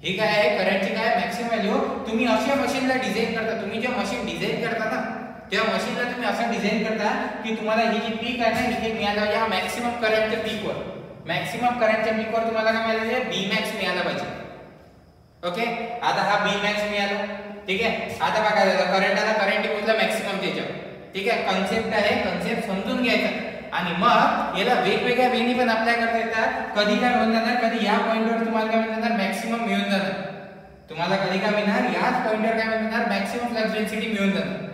हे काय आहे करंटची काय मॅक्सिमम व्हॅल्यू। तुम्ही अशा मशीनला डिझाइन करता, तुम्ही जे मशीन डिझाइन करता ना त्या मशीनला तुम्ही असं डिझाइन करता की तुम्हाला ही जी पीक आहे ना इथे मिळाला या मॅक्सिमम करंटच्या पीकवर, मॅक्सिमम करंटच्या पीकवर तुम्हाला काय मिळालं आहे बी मॅक्स मिळाला पाहिजे। ओके, आता हा बी मॅक्स मिळाला, ठीक आहे। आता बघा करंट आला, करंट पोहोचला मॅक्सिमम त्याच्यावर, ठीक आहे। कन्सेप्ट आहे, कन्सेप्ट समजून घ्यायचा, आणि मग याला वेगवेगळ्या वेनी पण अप्लाय करता येतात. कधी काय होऊन जाणार, कधी या पॉइंटवर तुम्हाला काय म्हणतात मॅक्सिमम मिळून जाणार. तुम्हाला कधी काय मिळणार, याच पॉइंटवर काय म्हणतात मॅक्सिमम फ्लक्स डेन्सिटी मिळून जाणार.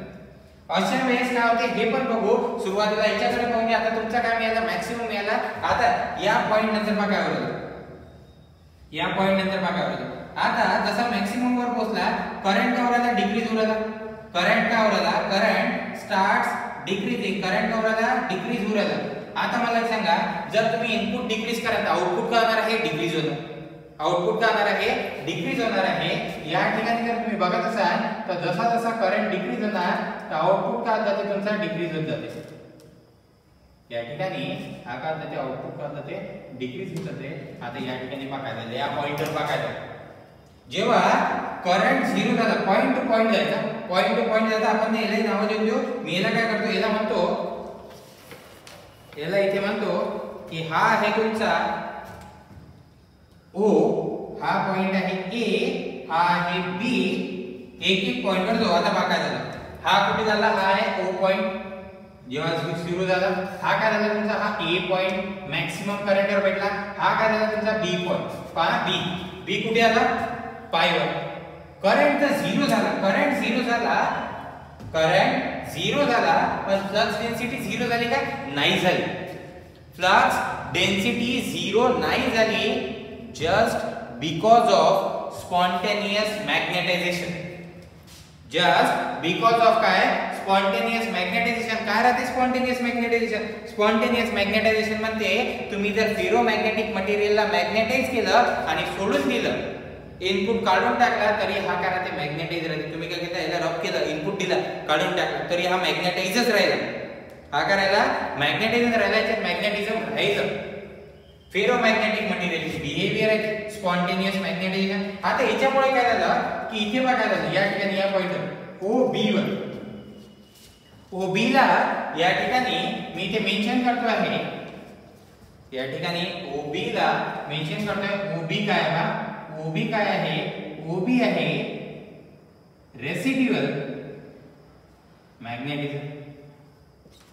अशा वेळेस काय होते हे पण बघू. सुरुवातीला याच्याकडे पाहूया. आता तुमचा काय मिळाला, मॅक्सिमम मिळाला. आता या पॉइंट नंतर बघा काय होतं, या पॉइंट नंतर बघा काय होतं. आता जसा मॅक्सिमम वर पोहोचला, करंट का होराला डिक्रीज होऊ राहिला. करंट का होराला, करंट स्टार्ट्स डिक्रीजिंग. करंट का होराला डिक्रीज होऊ राहिला. आता मला सांगा, जर तुम्ही इनपुट डिक्रीज कराल तर आउटपुट काय होणार आहे, डिक्रीज होणार. आउटपुट काय होणार आहे, डिक्रीज होणार आहे. या ठिकाणी जर तुम्ही बघत असाल तर जसा जसा करंट डिक्रीज होणार तर आउटपुट काय जाते तुमचा डिक्रीज होत जाते. या ठिकाणी हा काय जाते, आउटपुट काय जाते डिक्रीज होत जाते. आता या ठिकाणी बघायला, या पॉइंटवर बघायला, जेव्हा करंट झिरो झाला, पॉइंट टू पॉइंट जायचा, पॉइंट टू पॉइंट जायचा, आपण याला नाव देऊ. मी याला काय करतो, याला म्हणतो, याला इथे म्हणतो की हा आहे तुमचा O, हा पॉइंट आहे A, हा आहे B. एक एक पॉइंटवर जो आता बघायला, हा कुठे झाला, हा आहे O पॉइंट. जेव्हा सुरू झाला, हा काय झाला तुमचा, हा A पॉइंट मॅक्सिमम करंटवर भेटला. हा काय झाला तुमचा B पॉइंट. पहा B कुठे आला, पायवर. करंट तर झिरो झाला, करंट झिरो झाला, करंट झिरो झाला, पण फ्लक्स डेन्सिटी झिरो झाली का, नाही झाली. फ्लक्स डेन्सिटी झिरो नाही झाली just because of spontaneous magnetization. just because of काय, spontaneous magnetization. काय राहते spontaneous magnetization? spontaneous magnetization म्हणते तुम्ही जर फेरोमॅग्नेटिक मटेरियलला मॅग्नेटाइज केलं आणि सोडून दिलं, इनपुट काढून टाकला तरी हा काय राहते, मॅग्नेटाइज राहते. तुम्ही काय केलं, याला रब केलं, इनपुट दिला, काढून टाकला तरी हा मॅग्नेटाइजच राहिला. हा करायला मॅग्नेटाइज राहिला, याच्यात मॅग्नेटिझम राहिलं. फेरोमॅग्नेटिक मटेरियलची बिहेवियर आहे स्पॉन्टेनियस मॅग्नेटायझेशन. आता याच्यामुळे काय झालं की इथे बघा झालं, या ठिकाणी या पॉइंटवर OB वर, OB ला या ठिकाणी मी इथे मेन्शन करतो आहे, या ठिकाणी OB ला मेन्शन करतोय. OB काय आहे, OB काय आहे, OB आहे रेसिड्युअल मॅग्नेटिझम.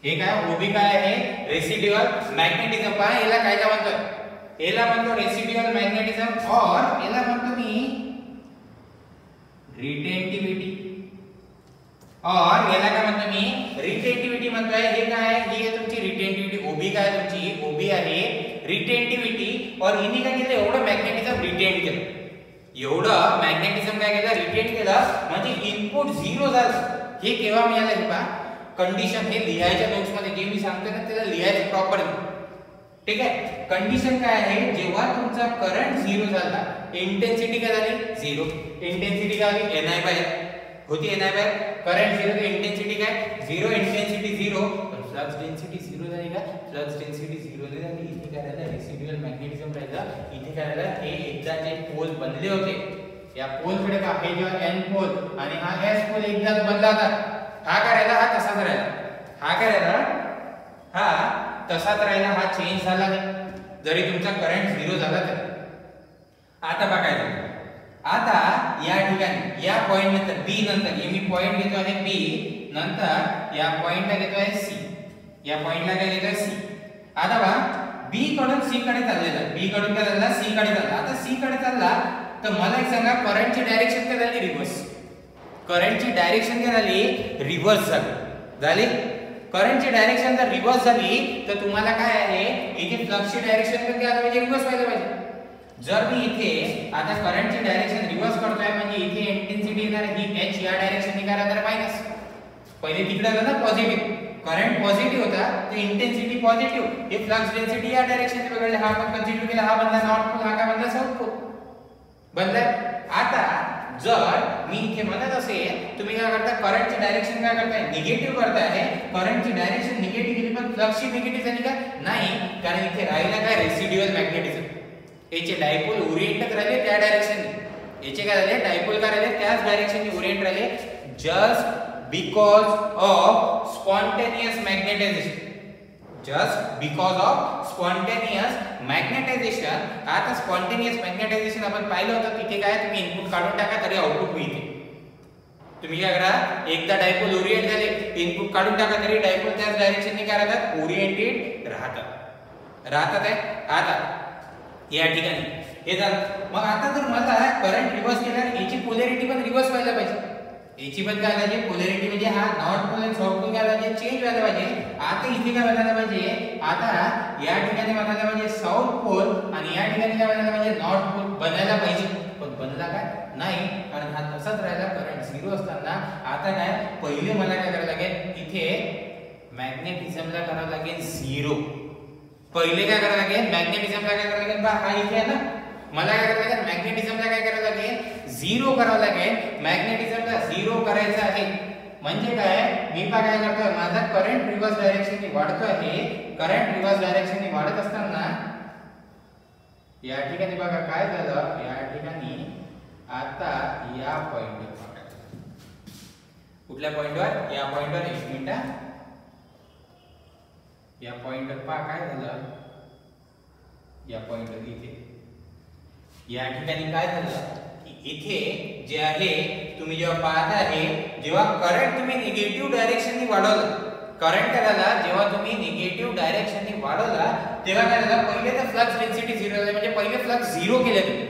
हे काय, OB काय आहे, रेसिड्युअल मॅग्नेटिझम. पहा याला काय का म्हणतो, याला म्हणतो रेसिड्युअल मॅग्नेटिझम, और याला म्हणतो मी रिटेंटिव्हिटी, और याला काय म्हणतो मी रिटेंटिव्हिटी म्हणतोय. हे काय आहे, ही आहे तुमची रिटेंटिव्हिटी. OB काय तुमची, OB आहे रिटेंटिव्हिटी. और हिने काय केलं, एवढं मॅग्नेटिझम रिटेन केलं, एवढं मॅग्नेटिझम काय केलं, रिटेन केलं. म्हणजे इनपुट झिरो झालं. हे केव्हा मिळालं, हे पहा कंडिशन, हे लिहायच्या नोट्स मध्ये जे मी सांगतो ना त्याला लिहायचं प्रॉपर. ठीक आहे, कंडिशन काय आहे, जेव्हा तुमचा करंट झिरो झाला, इंटेन्सिटी काय झाली, झिरो. इंटेन्सिटी काय झाली, Ni/R होती, Ni/R. करंट झिरो तर इंटेन्सिटी काय, झिरो. इंटेन्सिटी झिरो, पण फ्लक्स डेन्सिटी झिरो झाली का, फ्लक्स डेन्सिटी झिरो नाही झाली. इथे काय झालं, रेसिड्युअल मॅग्नेटिझम राहिलं. इथे काय झालं, हे एकदा जे पोल बनले होते, या पोल कडे का, हे जेव्हा N पोल आणि हा S पोल एकदाच बनला होता, हा काय राहिला, हा तसाच राहिला. हा काय राहिला, हा तसाच राहिला, हा चेंज झाला नाही जरी तुमचा करंट झिरो झाला तर. आता बघायचं, आता या ठिकाणी या पॉइंट नंतर B नंतर, हे मी पॉइंट घेतो आहे B, नंतर या पॉइंटला घेतो आहे C, या पॉइंटला काय घेतो आहे C. आता बघा B कडून C कडे चाललेला, B कडून काय चालला, C कडे चालला. आता C कडे चालला तर मला एक सांगा, करंटची डायरेक्शन काय झाली, रिव्हर्स. करंटची डायरेक्शन काय झाली, रिव्हर्स झाली. करंटची डायरेक्शन जर रिव्हर्स झाली तर तुम्हाला काय आहे, इथे फ्लक्सची डायरेक्शन पण काय पाहिजे, रिव्हर्स व्हायला पाहिजे. जर मी इथे आता करंटची डायरेक्शन रिव्हर्स करतोय, म्हणजे इथे इंटेन्सिटी येणार ही H या डायरेक्शनने काय राहणार, मायनस. पहिले तिकडे होता ना पॉझिटिव्ह, करंट पॉझिटिव्ह होता तर इंटेन्सिटी पॉझिटिव्ह. हे फ्लक्स डेन्सिटी या डायरेक्शनने बदलले, हा पण कन्सिडर केला, हा बनला नॉर्थ पोल, हा काय बनला साऊथ पोल बनलाय. आता जर मी इथे म्हणत असेल, तुम्ही काय करता, करंटची डायरेक्शन काय करताय, निगेटिव्ह करताय. करंटची डायरेक्शन निगेटिव्ह केली पण फ्लक्सची निगेटिव्ह झाली का, नाही. कारण इथे राहिला काय, रेसिड्युअल मॅग्नेटिझम. याचे डायपोल ओरिएंटच राहिले त्या डायरेक्शनने, याचे काय झाले, डायपोल काय राहिले, त्याच डायरेक्शनने ओरिएंट राहिले. Just because of spontaneous magnetisation, just because of spontaneous magnetisation. आता स्पॉन्टेनियस मॅग्नेटायझेशन आपण पाहिलं होतं, तिथे काय, तुम्ही इनपुट काढून टाका तरी आउटपुट मिळते. तुम्ही काय करा, एकदा डायपोल ओरिएंट झाले, इनपुट काढून टाका तरी डायपोल त्याच डायरेक्शनने काय राहतात, ओरिएंटेड राहतात आहे. आता या ठिकाणी हे झालं. मग आता जर मला करंट रिव्हर्स केल्यावर याची पोलॅरिटी पण रिव्हर्स व्हायला पाहिजे. याची पण काय पाहिजे, पोलॅरिटी म्हणजे हा नॉर्थ पोल आणि साऊथ पोल काय पाहिजे, चेंज व्हायला पाहिजे. आता इथे काय व्हायला पाहिजे, आता या ठिकाणी बनायला पाहिजे साऊथ पोल आणि या ठिकाणी काय बनायला पाहिजे, नॉर्थ पोल बनायला पाहिजे. पण बनला काय नाही, कारण हा तसाच राहिला करंट 0 असताना. आता काय, पहिले मला काय करायला लागेल, इथे मॅग्नेटिझमला करावं लागेल 0. पहिले काय करायला लागेल, मॅग्नेटिझमला काय करायला लागेल, हा इथे आहे ना, मला काय करायला लागेल, मॅग्नेटिझमला काय करायला लागेल, 0 करावं लागेल. मॅग्नेटिझमला 0 करायचं आहे म्हणजे काय, मी काय करतोय, माझा करंट रिव्हर्स डायरेक्शनने वाढतो आहे. करंट रिव्हर्स डायरेक्शनने वाढत असताना या ठिकाणी बघा काय झालं, या ठिकाणी आता या पॉइंटवर पकडा. कुठल्या पॉइंटवर, या पॉइंटवर. एक मिनिट, या पॉइंटवर पहा काय झालं, या पॉइंटवर इथे या ठिकाणी काय झालं की इथे जे आहे, तुम्ही जेव्हा पाहत आहे, जेव्हा करंट तुम्ही निगेटिव्ह डायरेक्शनने वाढवलं, करंट काय झाला, जेव्हा तुम्ही निगेटिव्ह डायरेक्शनने वाढवला तेव्हा काय झालं, पहिले तर फ्लक्स डेन्सिटी 0 झाली. म्हणजे पहिले फ्लक्स 0 केले तुम्ही.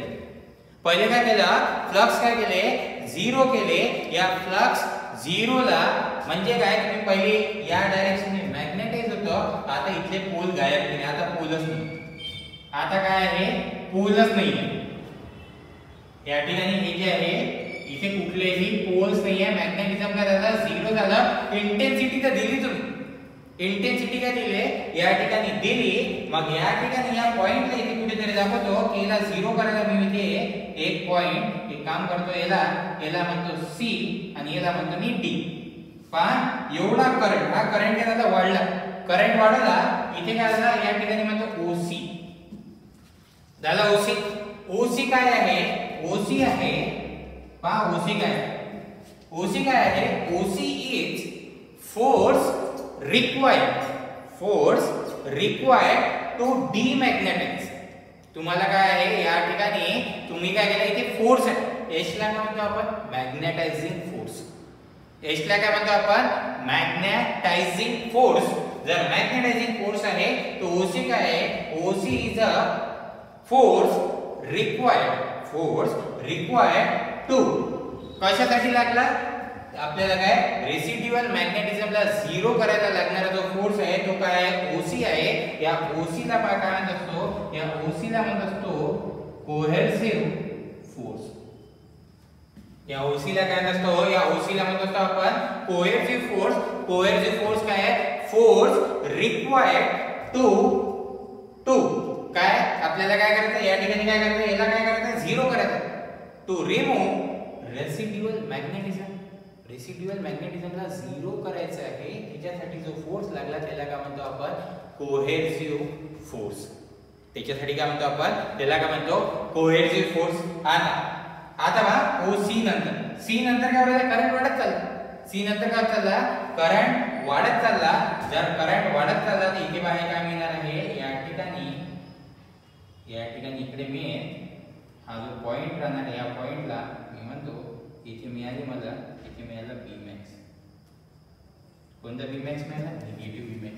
पहिले काय केलं, फ्लक्स काय केले, 0 केले. या फ्लक्स 0 ला म्हणजे काय, तुम्ही पहिले या डायरेक्शनने मॅग्नेटाइज होतं, आता इथले पोल गायब केले. आता पोलच नाही, आता काय आहे, पोलच नाही. या ठिकाणी हे जे आहे, इथे कुठलेही पोल्स नाही आहे. मॅग्नेटिझम काय झालं, 0 झालं. इंटेन्सिटी तर दिली तुम्ही, इंटेन्सिटी काय दिली, या ठिकाणी दिली. मग या ठिकाणी या पॉइंटला इथे कुठेतरी दाखवतो की याला 0 करायला मी इथे एक पॉइंट, एक काम करतो, याला म्हणतो C आणि याला म्हणतो मी D. पहा एवढा करंट, हा करंट काय झाला, वाढला. करंट वाढला, इथे काय झालं, या ठिकाणी म्हणतो OC झाला. OC काय आहे, OC आहे, पहा OC काय आहे, OC काय आहे, OC is force required to demagnetize. तुम्हाला काय आहे, या ठिकाणी तुम्ही काय केलं, इथे फोर्स आहे. H ला काय म्हणतो आपण, मॅग्नेटायझिंग फोर्स. H ला काय म्हणतो आपण, मॅग्नेटायझिंग फोर्स. जर मॅग्नेटायझिंग फोर्स आहे तो OC काय आहे, OC is a force required to, कशासाठी लागला, आपल्याला काय, रेसिड्युअल मॅग्नेटिझमला 0 करायला लागणारा जो फोर्स आहे तो काय आहे, OC आहे. या OC ला काय म्हणत असतो, या OC ला म्हणत असतो कोहेर्सिव्ह फोर्स. या OC ला काय असतो, या OC ला म्हणत असतो आपण कोहेर्सिव्ह फोर्स. कोहेर्सिव्ह फोर्स काय आहे, फोर्स रिक्वायर्ड टू काय, आपल्याला काय करायचं, या ठिकाणी काय करायचं, याला काय करायचं, 0 करायचं, to remove residual magnetism. Residual मॅग्नेटिझमला 0 करायचं आहे. त्याच्यासाठी जो फोर्स लागला त्याला काय म्हणतो आपण, कोहेर्सिव्ह फोर्स. त्याच्यासाठी काय म्हणतो आपण, त्याला काय म्हणतो, कोहेर्सिव्ह फोर्स. आता बघा OC नंतर, C नंतर काय होतं, करंट वाढत चालला. C नंतर काय चालला, करंट वाढत चालला. जर करंट वाढत चालला तर इथे बाहेर काय मिळणार आहे, या ठिकाणी इकडे मी हा जो पॉइंट राहणार आहे, या पॉइंटला मी म्हणतो इथे मिळाले मला, इथे मिळाला Bmax. कोणता Bmax मिळाला, निगेटिव्ह Bmax.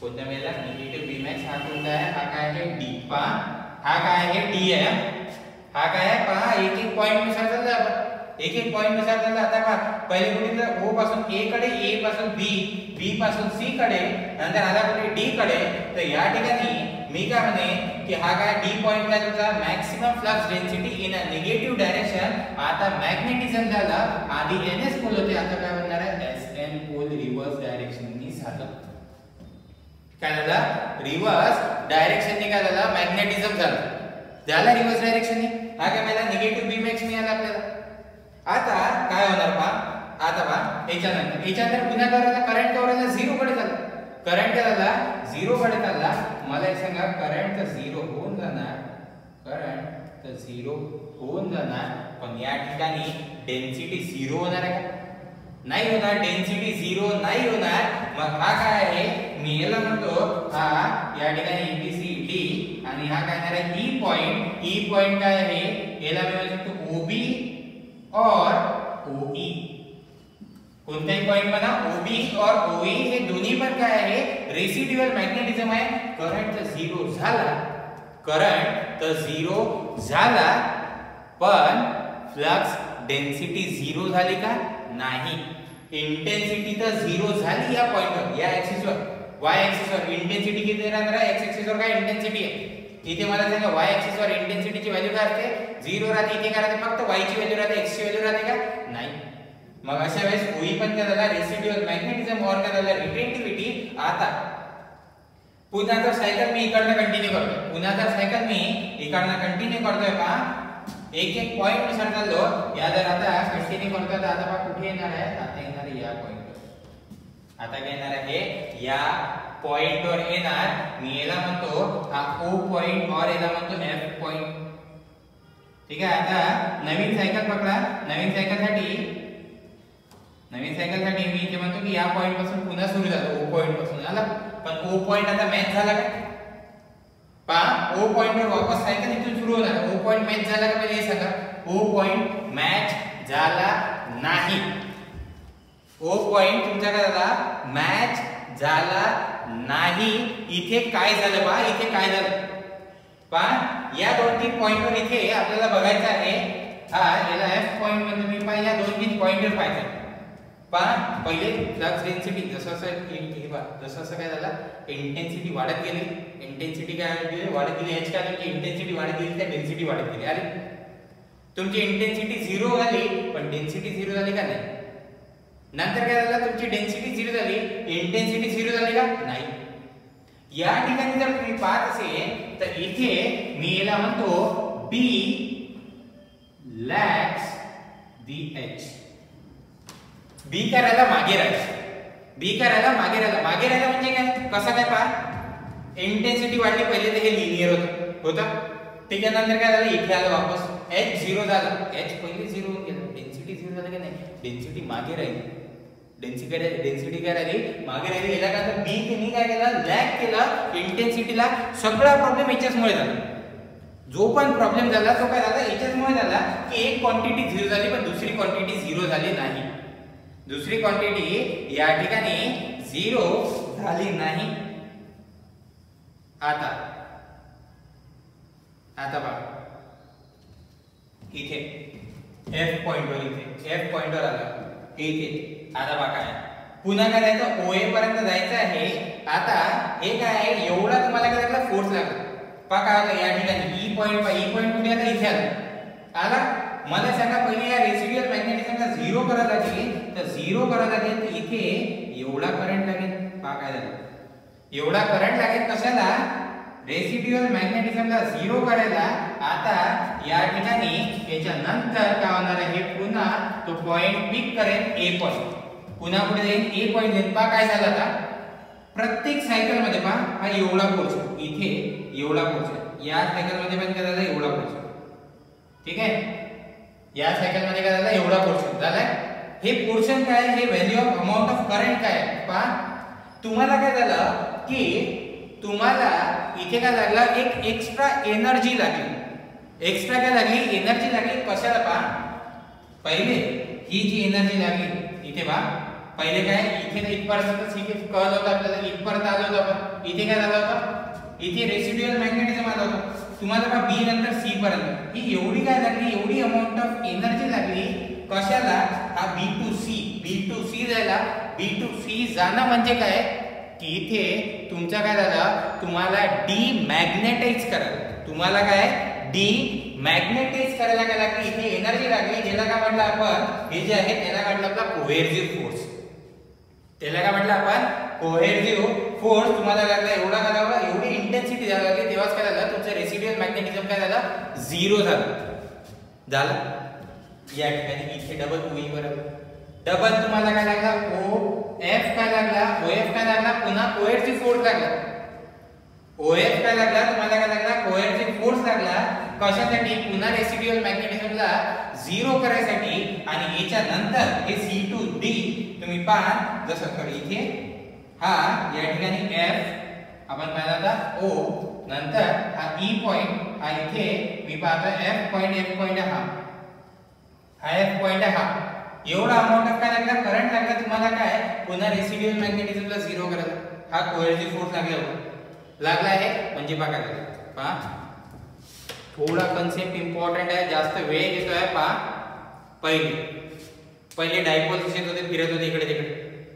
कोणता मिळाला, निगेटिव्ह Bmax. हा कोणता आहे, हा काय आहे, D. पहा हा काय आहे, D आहे. हा काय आहे, पहा एक पॉइंट नुसार चालला आपण, एक पॉइंट नुसार चालला. आता पहा पहिले कुठे, O पासून A कडे, A पासून B पासून C कडे, नंतर आला कुठे D कडे. तर या ठिकाणी मी काय म्हणे की हा काय, D पॉइंट काय होता, maximum flux density in a negative direction. आता मॅग्नेटिझम झाला, आधी NS पोल होते, आता काय बनणार आहे, SN पोल रिव्हर्स डायरेक्शननी झालं. काय झालं, रिव्हर्स डायरेक्शननी काय झालं, मॅग्नेटिझम झाला रिव्हर्स डायरेक्शननी. हा काय मला निगेटिव्ह Bmax मिळाला आपल्याला. आता काय होणार पहा, आता पहा याच्यानंतर पुन्हा करायला, करंट करायला 0 कडे चालला. करंट करायला 0 कडे चालला. मला एक सांगा, करंट तर 0 होऊन जाणार, करंट तर 0 होऊन जाणार, पण या ठिकाणी डेन्सिटी 0 होणार आहे का, नाही होणार. डेन्सिटी 0 नाही होणार. मग हा काय आहे, मी याला म्हणतो, हा या ठिकाणी ABCD आणि हा काय येणार आहे, E पॉइंट काय आहे, याला मी म्हणू शकतो OB और OE. कोणताही पॉइंट म्हणा OB और OE हे दोन्ही पण काय आहे रेसिड्युअल मॅग्नेटिझम आहे. करंट तर झिरो झाला पण फ्लक्स डेन्सिटी झिरो झाली का नाही. इंटेन्सिटी तर झिरो झाली या पॉइंटवर, या ऍक्सिसवर, वाय ऍक्सिसवर. इंटेन्सिटी किती राहणार आहे, एक्स ऍक्सिसवर काय इंटेन्सिटी आहे. इथे मला सांगा वाय ऍक्सिसवर इंटेन्सिटीची व्हॅल्यू काय असते, झिरो राहते. इथे काय राहते, फक्त वाय ची व्हॅल्यू राहते, एक्स ची व्हॅल्यू राहते का नाही. मग अशा वेळेस OE पण काय झाला रेसिड्युअल मॅग्नेटिझम और काय झाला रिटेंटिव्हिटी. आता पुन्हा जर सायकल मी इकडनं कंटिन्यू करतोय पहा, एक पॉइंट नुसार चाललो. या जर आता कंटिन्यू करतोय तर आता पहा कुठे येणार आहे, आता येणार आहे या पॉइंटवर. आता काय येणार आहे या पॉइंटवर येणार. मी याला म्हणतो हा O पॉइंट और याला म्हणतो F पॉइंट. ठीक आहे. आता नवीन सायकल पकडा. नवीन सायकलसाठी मी इथे म्हणतो की या पॉइंट पासून पुन्हा सुरू झालं, O पॉइंट पासून आला. पण O पॉइंट आता मॅच झाला का पहा. O पॉइंट वर वापस सायकल इथून सुरू होणार. O पॉइंट मॅच झाला का पहिले हे सांगा. O पॉइंट मॅच झाला नाही. O पॉइंट तुमचा काय झाला मॅच झाला नाही. इथे काय झालं पहा, इथे काय झालं पहा. या 2-3 पॉइंटवर इथे आपल्याला बघायचं आहे. हा याला F पॉइंट म्हणजे मी पहा या 2-3 पॉइंटवर पाहायचं पहा. पहिले फ्लक्स डेन्सिटी जसं काय झालं इंटेन्सिटी वाढत गेली. इंटेन्सिटी काय वाढत गेली, H काय झाली इंटेन्सिटी वाढत गेली, त्या डेन्सिटी वाढत गेली. अरे तुमची इंटेन्सिटी झिरो झाली पण डेन्सिटी झिरो झाली का नाही. नंतर काय झालं तुमची डेन्सिटी झिरो झाली, इंटेन्सिटी झिरो झाली का नाही. या ठिकाणी जर तुम्ही पाहत असेल तर इथे मी याला म्हणतो B लॅग्स the H. B करायला मागे राहायला. मागे राहायला म्हणजे काय, कसं काय पहा. इंटेन्सिटी वाढली पहिले तर हे लिनियर होतं. त्याच्यानंतर काय झालं इथे आलं वापस, H झिरो झाला. H पहिले झिरो होऊन गेला, डेन्सिटी झिरो झाली का नाही, डेन्सिटी मागे राहिली. डेन्सिटी काय राहिली मागे राहिली. याला काय तर B ने काय केलं लॅग केला इंटेन्सिटीला. सगळा प्रॉब्लेम याच्याचमुळे झाला. जो पण प्रॉब्लेम झाला तो काय झाला याच्याचमुळे झाला की एक क्वांटिटी झिरो झाली पण दुसरी क्वांटिटी झिरो झाली नाही. दुसरी क्वांटिटी या ठिकाणी झिरो झाली नाही. आता बघा इथे F पॉइंटवर आलं इथे. आता बघा काय पुन्हा काय जायचं OA पर्यंत जायचं आहे. आता हे काय आहे एवढा तुम्हाला काय लागला फोर्स लागला पहा. काय आलं या ठिकाणी E पॉइंट कुठे आला इथे आला. मला सांगा पहिले या रेसिड्युअल मॅग्नेटिझमला झिरो करायला लागेल तर इथे एवढा करंट लागेल. पहा काय झालं एवढा करंट लागेल कशाला, रेसिड्युअल मॅग्नेटिझमला झिरो करायला. आता या ठिकाणी याच्या नंतर काय होणार आहे पुन्हा तो पॉइंट पिक करेल A पॉइंट. पुन्हा पुढे जाईल A पॉइंट देईल. पहा काय झालं आता प्रत्येक सायकल मध्ये पहा हा एवढा पोर्शन इथे एवढा पोर्शन. या सायकल मध्ये पण काय झालं एवढा पोर्शन. ठीक आहे. या सायकल मध्ये काय झालं एवढा पोर्शन झालाय. हे पोर्शन काय आहे, हे value of amount of current काय आहे पहा. तुम्हाला काय झालं की तुम्हाला इथे काय लागला एक एक्स्ट्रा एनर्जी लागली. एक्स्ट्रा काय लागली एनर्जी लागली कशाला पहा. पहिले ही जी एनर्जी लागली इथे पहा. पहिले काय इथे इथपर्यंत इथे कळ होता आपल्याला, इथपर्यंत आलो होतो आपण. इथे काय झालं होतं इथे रेसिड्युअल मॅग्नेटिझम आलं होतं. तुम्हाला का B नंतर C पर्यंत ही एवढी काय लागली, एवढी अमाउंट ऑफ एनर्जी लागली कशाला, हा B to C जायला. B to C जाणं म्हणजे काय की इथे तुमचा काय झालं तुम्हाला डीमॅग्नेटाइज करायला. तुम्हाला काय डीमॅग्नेटाइज करायला काय लागली इथे एनर्जी लागली. ज्याला काय म्हटलं आपण हे जे आहे त्याला म्हटलं आपला कोहेर्सिव्ह फोर्स. त्याला काय म्हटलं आपण कोहेर्सिव्ह फोर्स. तुम्हाला लागला एवढा काय झाला एवढी इंटेन्सिटी द्यायला लागली तेव्हाच काय झालं तुमचं रेसिड्युअल मॅग्नेटिझम काय झालं झिरो झालं. या ठिकाणी इथे डबल OE बरोबर डबल तुम्हाला काय लागला OF काय लागला, OF काय लागला पुन्हा कोहेर्सिव्ह फोर्स लागला. OF काय लागला तुम्हाला काय लागला कोहेर्सिव्ह फोर्स लागला. कशासाठी पुन्हा रेसिड्युअल मॅग्नेटिझमला झिरो करायसाठी. आणि याच्या नंतर हे C to D तुम्ही पहा जसं कर इथे हा या ठिकाणी F आपण पाहिला होता O. नंतर हा E पॉइंट हा इथे मी पाहतो F पॉइंट हा F पॉइंट हा एवढा अमाउंट ऑफ काय लागला, करंट लागला तुम्हाला काय पुन्हा रेसिड्युअल मॅग्नेटिझमला झिरो करायला. हा कोएर्सिव्ह फोर्स लागला आहे म्हणजे बघा पहा थोडा कन्सेप्ट इम्पॉर्टंट आहे, जास्त वेळ घेतोय. पहा पहिले डायपोल कसे होते, फिरत होते इकडे तिकडे,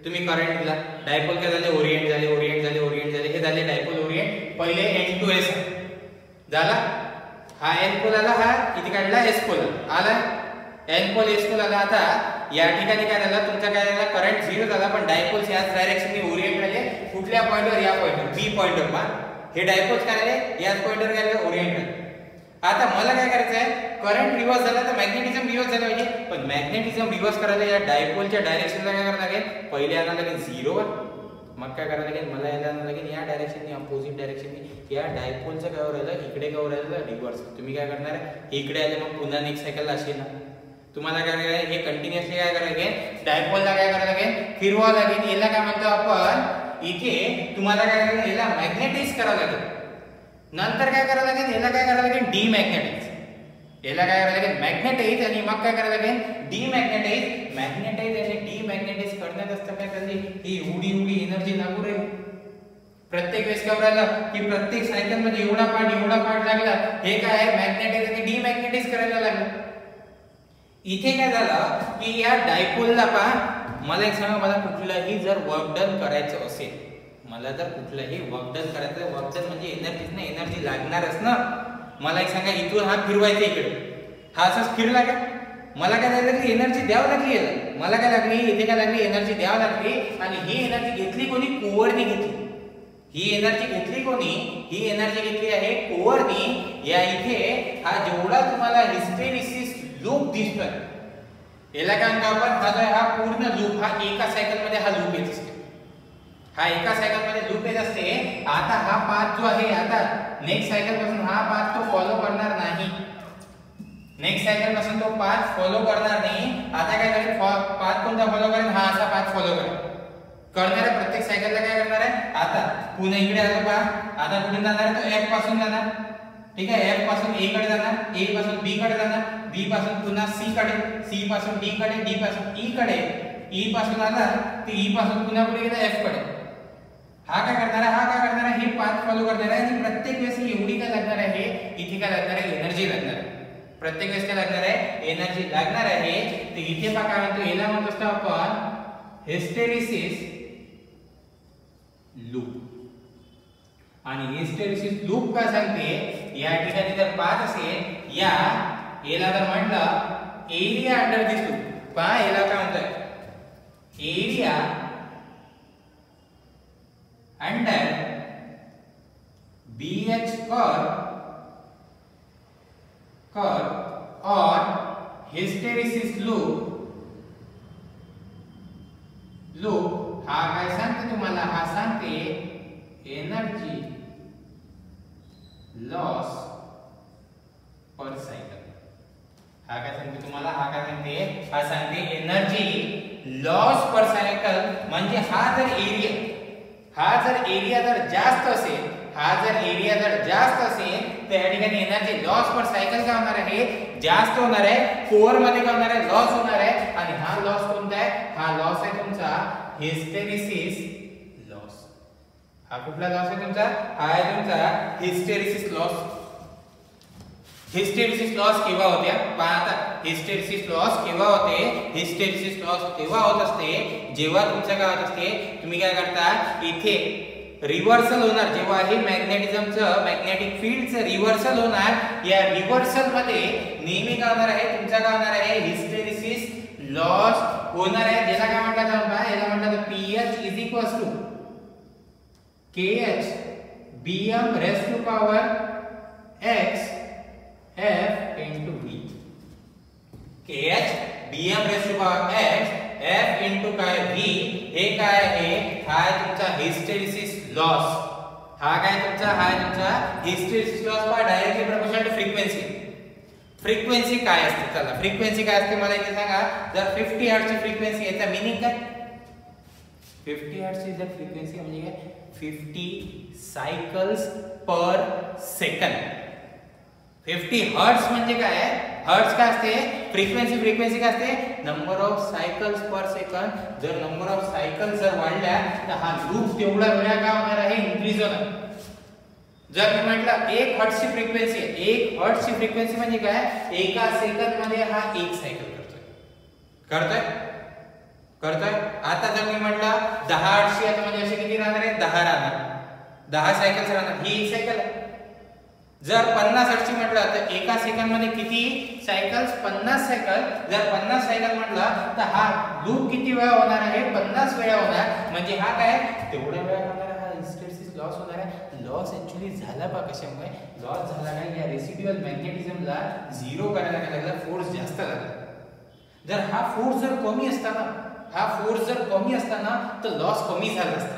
तुम्ही करंट दिला, डायपोल काय झाले, ओरिएंट झाले, हे झाले डायपोल ओरिएंट. पहिले N2S झाला, हा N पोल आला, हा इथे काढला S पोल आला, N पोल S पोल आला. आता या ठिकाणी काय झालं, तुमचा काय झाला, करंट झिरो झाला, पण डायपोल्स याच डायरेक्शनने ओरिएंट झाले. कुठल्या पॉइंटवर, या पॉइंटवर, बी पॉइंटवर. पहा हे डायपोल्स काय झाले, याच पॉइंटवर काय झाले, ओरिएंट झाले. आता मला काय करायचं आहे, करंट रिव्हर्स झाला तर मॅग्नेटिझम रिव्हर्स झालं पाहिजे, पण मॅग्नेटिझम रिव्हर्स करायला या डायपोलच्या डायरेक्शनला काय करायला लागेल, पहिले आणायला लागेल झिरोवर, मग काय करायला लागेल, मला यायला आणायला लागेल या डायरेक्शनने, अपोजिट डायरेक्शनने. या डायपोलचं काय राहिलं, इकडे काय राहिलं, रिव्हर्स. तुम्ही काय करणार, इकडे आले मग पुन्हा नेक्स्ट सायकल असेल ना, तुम्हाला काय करायला हे कंटिन्युअसली काय करायला लागेल, डायपोलला काय करायला लागेल, फिरवावं लागेल. याला काय म्हणतो आपण, इथे तुम्हाला काय करायला, याला मॅग्नेटाइज करावं लागेल. नंतर काय करायला लागेल, याला काय करायला लागेल, डीमॅग्नेटाइज. याला काय करायला लागेल, मॅग्नेटाइज, आणि मग काय करायला लागेल, डीमॅग्नेटाइज. मॅग्नेटाइज आणि डीमॅग्नेटाइज करण्यात असतं काय करते, ही एवढी एनर्जी लागू राहील. प्रत्येक वेळेस काय राहिलं की प्रत्येक सायकल मध्ये एवढा पार्ट लागला, हे काय आहे, मॅग्नेटाइज आणि डीमॅग्नेटाइज करायला लागलं. इथे काय झालं की या डायपोलला पहा, मला एक सांगा, मला कुठलाही जर वर्क डन करायचं असेल, मला जर कुठलंही वर्क डन करायचं, वर्क डन म्हणजे एनर्जीच ना, एनर्जी लागणारच ना. मला एक सांगा, इथून हा फिरवायचा इकडे, हा असाच फिरला का, मला काय झालं की एनर्जी द्यावं लागली, मला काय लागली, इथे काय लागली, एनर्जी द्यावं लागली. आणि ही एनर्जी घेतली कोणी, कोअरने घेतली. ही एनर्जी घेतली कोणी, ही एनर्जी घेतली आहे कोअरने. या इथे हा जेवढा तुम्हाला हिस्टेरिसिस लूप दिसतोय, याला काय म्हणतो आपण, हा जो हा पूर्ण लूप, हा एका सायकल मध्ये हा लूप येत असते, हा एका सायकल मध्ये लूप येत असते. आता हा पाथ जो आहे, आता नेक्स्ट सायकल पासून हा पाथ तो फॉलो करणार नाही, नेक्स्ट सायकल पासून तो पाथ फॉलो करणार नाही. आता काय करेल, पाथ कोणता फॉलो करेल, हा असा पाथ फॉलो करणार आहे. प्रत्येक सायकलला काय करणार आहे, आता पुन्हा इकडे आलो पहा, आता कुठे जाणार आहे, तो F पासून जाणार, ठीक आहे, F पासून A कडे जाणार, A पासून B कडे जाणार, B पासून पुन्हा C कडे, C पासून D कडे, D पासून E कडे, E पासून आला ते E पासून पुन्हा पुढे गेला F कडे. हा काय करणार आहे, हा काय करणार आहे, हे पाथ फॉलो करणार आहे. आणि प्रत्येक वेळेस एवढी काय लागणार आहे, इथे काय लागणार आहे, एनर्जी लागणार आहे. प्रत्येक वेळेस काय लागणार आहे, एनर्जी लागणार आहे. तर इथे पहा काय म्हणतो, याला म्हणत असतो आपण हिस्टेरिसिस लूप. आणि हिस्टेरिसिस लूप काय सांगते, या ठिकाणी जर पाथ असेल, याला जर म्हटलं एरिया अंडर दिस लूप, पहा याला काय म्हणतात, area under BH curve or hysteresis loop. हा काय सांगते तुम्हाला, हा सांगते एनर्जी लॉस पर सायकल. हा काय सांगते तुम्हाला, हा काय सांगते, हा सांगते एनर्जी लॉस पर सायकल. म्हणजे हा जर एरिया जर जास्त असेल, तर या ठिकाणी एनर्जी लॉस पर सायकल काय होणार आहे, जास्त होणार आहे. कोअर मध्ये काय होणार आहे, लॉस होणार आहे. आणि हा लॉस कोणता आहे, हा लॉस आहे तुमचा हिस्टेरिसिस लॉस. हा कुठला लॉस आहे तुमचा, हा आहे तुमचा हिस्टेरिसिस लॉस. हिस्टेरिसिस लॉस केव्हा होते, पहा आता हिस्टेरिसिस लॉस केव्हा होते, हिस्टेरिसिस लॉस तेव्हा होत असते जेव्हा तुमचं काय होत असते, तुम्ही काय करता, इथे रिव्हर्सल होणार, जेव्हा हे मॅग्नेटिझमचं, मॅग्नेटिक फील्डचं रिव्हर्सल होणार. या रिव्हर्सल मध्ये नेहमी काय होणार आहे, तुमचा काय होणार आहे, हिस्टेरिसिस लॉस होणार आहे. ज्याला काय म्हणतात, याला म्हणतात PH is equals to KH BM raise to power X F into V. KH BM raise to power X F into काय V. हे काय आहे, हा तुमचा हिस्टेरिसिस लॉस. हा काय तुमचा, हा तुमचा हिस्टेरिसिस लॉस पहा directly proportional to frequency. Frequency काय असते, चला फ्रिक्वेन्सी काय असते मला इथे सांगा. जर 50 हर्ट्झ ची फ्रिक्वेन्सी, याचा मीनिंग काय, 50 हर्ट्झ ची जर फ्रिक्वेन्सी म्हणजे काय, 50 सायकल्स पर सेकंड. 50 हर्ट्ज म्हणजे काय? हर्ट्ज काय असते? फ्रिक्वेन्सी काय असते? Number of cycles per second. जर नंबर ऑफ सायकल्स जर वाढल्या तर हा लूप तेवढा वेळा काय होणार आहे? इन्क्रीज होणार. जर मी म्हटलं 1 हर्ट्जची फ्रिक्वेन्सी आहे, 1 हर्ट्जची फ्रिक्वेन्सी म्हणजे काय? एका सेकंद मध्ये हा 1 सायकल करतोय. आता जर मी म्हटलं 10 हर्ट्जची आता म्हणजे असे किती राहणार आहे? 10 राहणार, 10 सायकल्स राहणार, ही 1 सायकल आहे. जर 50 हर्ट्जची म्हटलं तर एका सेकंद मध्ये किती सायकल्स? 50 सायकल. जर 50 सायकल म्हटलं तर हा लूप किती वेळा होणार आहे? 50 वेळा होणार. म्हणजे हा काय? तेवढ्या वेळा होणार आहे, हा हिस्टेरिसिस लॉस होणार आहे. लॉस ऍक्च्युअली झाला बा कशामुळे? लॉस झाला काय? या रेसिड्युअल मॅग्नेटिझमला झिरो करायला काय लागला? फोर्स जास्त लागला. जर हा फोर्स जर कमी असताना तर लॉस कमी झाला असता.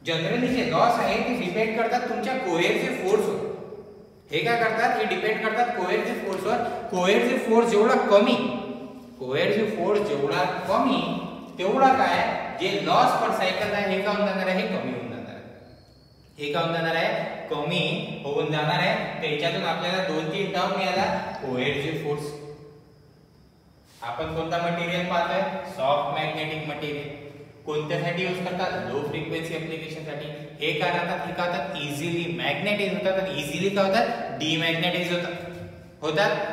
जनरली जे लॉस आहे ते डिपेंड करतात तुमच्या कोहेसिव्ह फोर्सवर. हे काय करतात? हे डिपेंड करतात कोहेसिव्ह फोर्सवर. कोहेसिव्ह फोर्स जेवढा कमी तेवढा काय? जे लॉस पर सायकल आहे हे काय होऊन जाणार आहे? कमी होऊन जाणार आहे. त्याच्यातून आपल्याला 2-3 टर्म मिळाला. Coercive force. आपण कोणता मटेरियल पाहतोय? Soft magnetic material. कोणत्यासाठी यूज करतात? लो फ्रिक्वेन्सी ऍप्लिकेशन साठी. हे काय राहतात? इझिली मॅग्नेटाइज होतात आणि इझिली काय होतात? डिमॅग्नेटाइज होतात.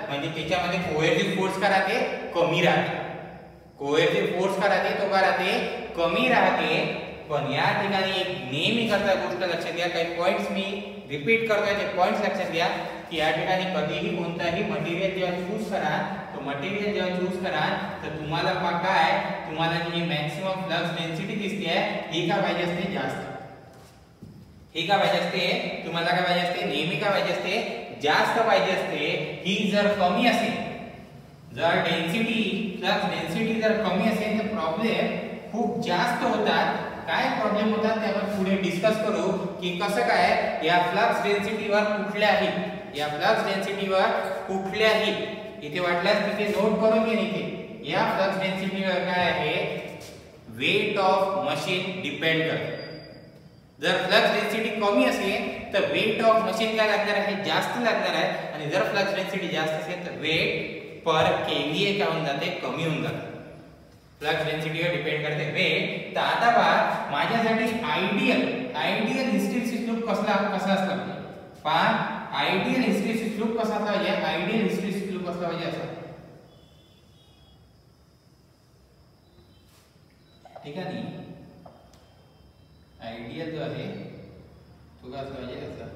म्हणजे त्याच्यामध्ये कोहेसिव्ह फोर्स काय राहते? कमी राहते. कोहेसिव्ह फोर्स काय राहते? तो काय राहते? कमी राहते. पण या ठिकाणी एक नेहमी करता गोष्ट लक्षात घ्या. काही पॉइंट्स मी रिपीट करतोय, ते पॉइंट्स लक्षात घ्या की या ठिकाणी कधीही कोणताही मटेरियल जेव्हा चूज करा, तर तुम्हाला काय? तुम्हाला जी मॅक्सिमम फ्लक्स डेन्सिटी दिसते आहे ही काय पाहिजे असते? जास्त. ही काय पाहिजे असते? तुम्हाला काय पाहिजे असते? नेहमी काय पाहिजे असते? जास्त पाहिजे असते. ही जर कमी असेल, जर फ्लक्स डेन्सिटी जर कमी असेल तर प्रॉब्लेम खूप जास्त होतात. काय प्रॉब्लेम होतात ते आपण पुढे डिस्कस करू की कसं काय या फ्लक्स डेन्सिटीवर कुठल्याही इथे वाटल्यास तिथे नोट करून घे. इथे या फ्लक्स डेन्सिटीवर काय आहे? वेट ऑफ मशीन डिपेंड करते. जर फ्लक्स डेन्सिटी कमी असेल तर वेट ऑफ मशीन काय लागणार आहे? जास्त लागणार आहे. आणि जर फ्लक्स डेन्सिटी जास्त असेल तर वेट पर केव्हीए काय होऊन जाते? कमी होऊन जाते. फ्लक्स डेन्सिटीवर डिपेंड करते वेट. तर आता पहा माझ्यासाठी आयडियल हिस्टेरिसिस लूप कसा असला पाहिजे? पहा आयडियल हिस्टेरिसिस लूप कसा असला पाहिजे? असला पाहिजे असं. ठीक आहे नी? आयडियल जो आहे तो काय असला पाहिजे? असं.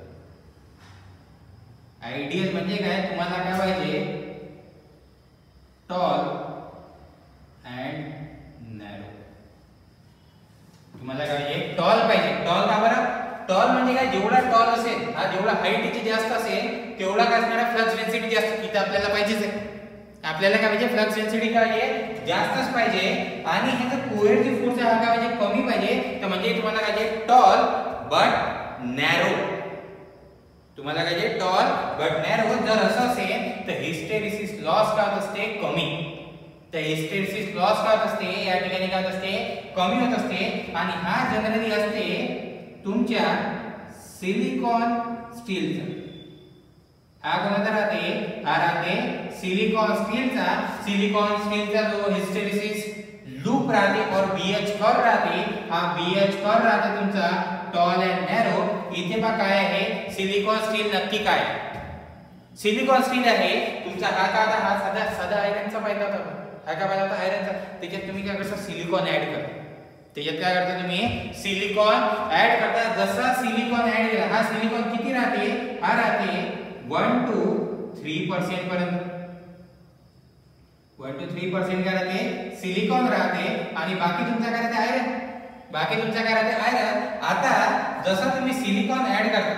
आयडियल म्हणजे काय? तुम्हाला काय पाहिजे? Tall and narrow. तुम्हाला काय पाहिजे? टॉल पाहिजे. टॉल का बरं? टॉल म्हणजे काय? जेवढा टॉल असेल, हा जेवढा हाईट जास्त असेल तेवढा काय असणार आहे? फ्लक्स डेन्सिटी जास्त. इथे आपल्याला पाहिजेच आहे. आपल्याला काय पाहिजे? फ्लक्स डेन्सिटी काय पाहिजे? जास्तच पाहिजे. आणि ह्याचा कोहेसिव्ह फोर्स हा काय पाहिजे? कमी पाहिजे. तर म्हणजे तुम्हाला काय पाहिजे? Tall but narrow. तुम्हाला काय पाहिजे? Tall but narrow. जर असं असेल तर हिस्टेरिसिस लॉस काय होत असते? कमी. तर हिस्टेरिसिस लॉस काय होत असते? या ठिकाणी काय होत असते? कमी होत असते. आणि हा जनरली असते तुमच्या सिलिकॉन स्टीलचा. हा कोणता राहते? हा राहते सिलिकॉन स्टीलचा जो हिस्टेरिसिस लूप राहते और BH कर्व राहते. हा BH कर्व राहते तुमचा टॉल अँड नॅरो. इथे पहा काय आहे? सिलिकॉन स्टील नक्की काय? सिलिकॉन स्टील आहे तुमचा. हा का? हा साधा आयरनचा पाहिजे होता. हा का पाहिजे होता? आयरनचा. त्याच्यात तुम्ही काय करता? सिलिकॉन ऍड करा. त्याच्यात काय करता तुम्ही? सिलिकॉन ऍड करता. जसा सिलिकॉन ऍड केला, हा सिलिकॉन किती राहते? हा राहते 1 to 3% पर्यंत. 1 to 3% काय राहते? सिलिकॉन राहते. आणि बाकी तुमचा काय राहते? आयरन. आता जसा तुम्ही सिलिकॉन ऍड करता,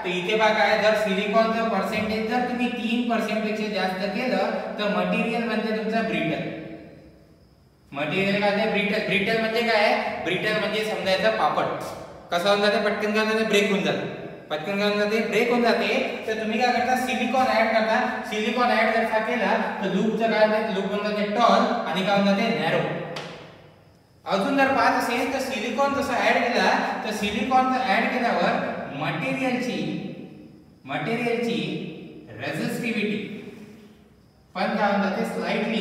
तर इथे बघा काय? जर सिलिकॉनचं पर्सेंटेज जर तुम्ही 3% पेक्षा जास्त केलं तर मटेरियल म्हणजे तुमचा ब्रिटल. मटेरियल काय आहे? ब्रिटल म्हणजे काय? ब्रिटल म्हणजे समजायचं पापड. कसं होऊन जाते? पटकन काय होते? ब्रेक होऊन जाते. तर तुम्ही काय करता? सिलिकॉन ऍड करता. सिलिकॉन ऍड जर केला तर लूपचं काय होतं? लूप होऊन जाते टॉल आणि काय होऊन जाते? नॅरो. अजून जर पाहत असेल तर सिलिकॉन जसं ऍड केला तर सिलिकॉन ऍड केल्यावर मटेरियलची रेझिस्टिव्हिटी पण काय म्हणतात ते slightly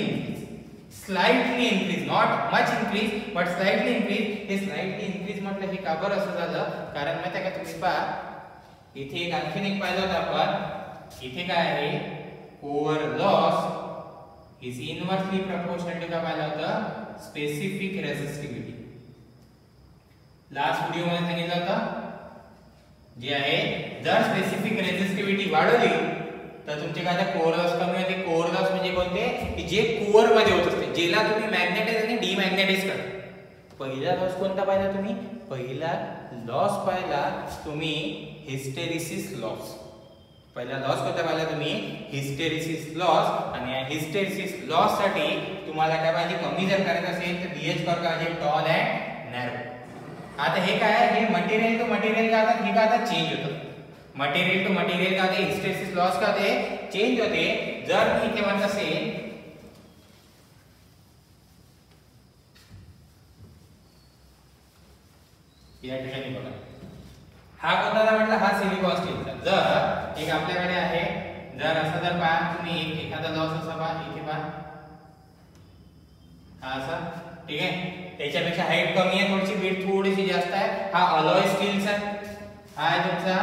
increase, not much increase but slightly increase. हे स्लाइटली इन्क्रीज म्हटलं हे का बरं असं झालं? कारण माहिती आहे का तुम्ही पहा इथे एक आणखीन एक पाहिलं होतं आपण. इथे काय आहे? Core loss is inversely proportional to काय पाहिलं होतं? Specific resistivity. लास्ट व्हिडिओ मध्ये सांगितलं होतं जे आहे जर स्पेसिफिक रेझिस्टिव्हिटी वाढवली तर तुमचे काय कोअर लॉस कमी होते. कोअर लॉस म्हणजे कोणते? की जे कोअर मध्ये होत असते, ज्याला तुम्ही मॅग्नेटाइज आणि डिमॅग्नेटाइज करा. पहिला लॉस कोणता पाहिला तुम्ही? पहिला लॉस पाहिला तुम्ही हिस्टेरिसिस लॉस. पहिला लॉस कोणता पाहिला तुम्ही? Hysteresis loss. आणि या हिस्टेरिसिस लॉस साठी तुम्हाला काय पाहिजे? कमी जर करायचं असेल तर बीएच कर्व पाहिजे टॉल अँड नॅरो. आता हे काय आहे? हे मटेरियल टू मटेरियल का आता हे का आता चेंज होतं. मटेरियल टू मटेरियल का ते हिस्टेरिसिस लॉस का ते चेंज होते. जर मी इथे म्हणत असेल या ठिकाणी बघा हा कोणता म्हटलं? हा सिलिकॉन स्टीलचा. जर एक आपल्याकडे आहे, जर असं जर पहा तुम्ही एखादा लॉस असा पहा इथे पहा हा असा, ठीक आहे. त्याच्यापेक्षा हाईट कमी आहे, थोडीशी विड्थ थोडीशी जास्त आहे. हा अलॉय स्टीलचा हा आहे तुमचा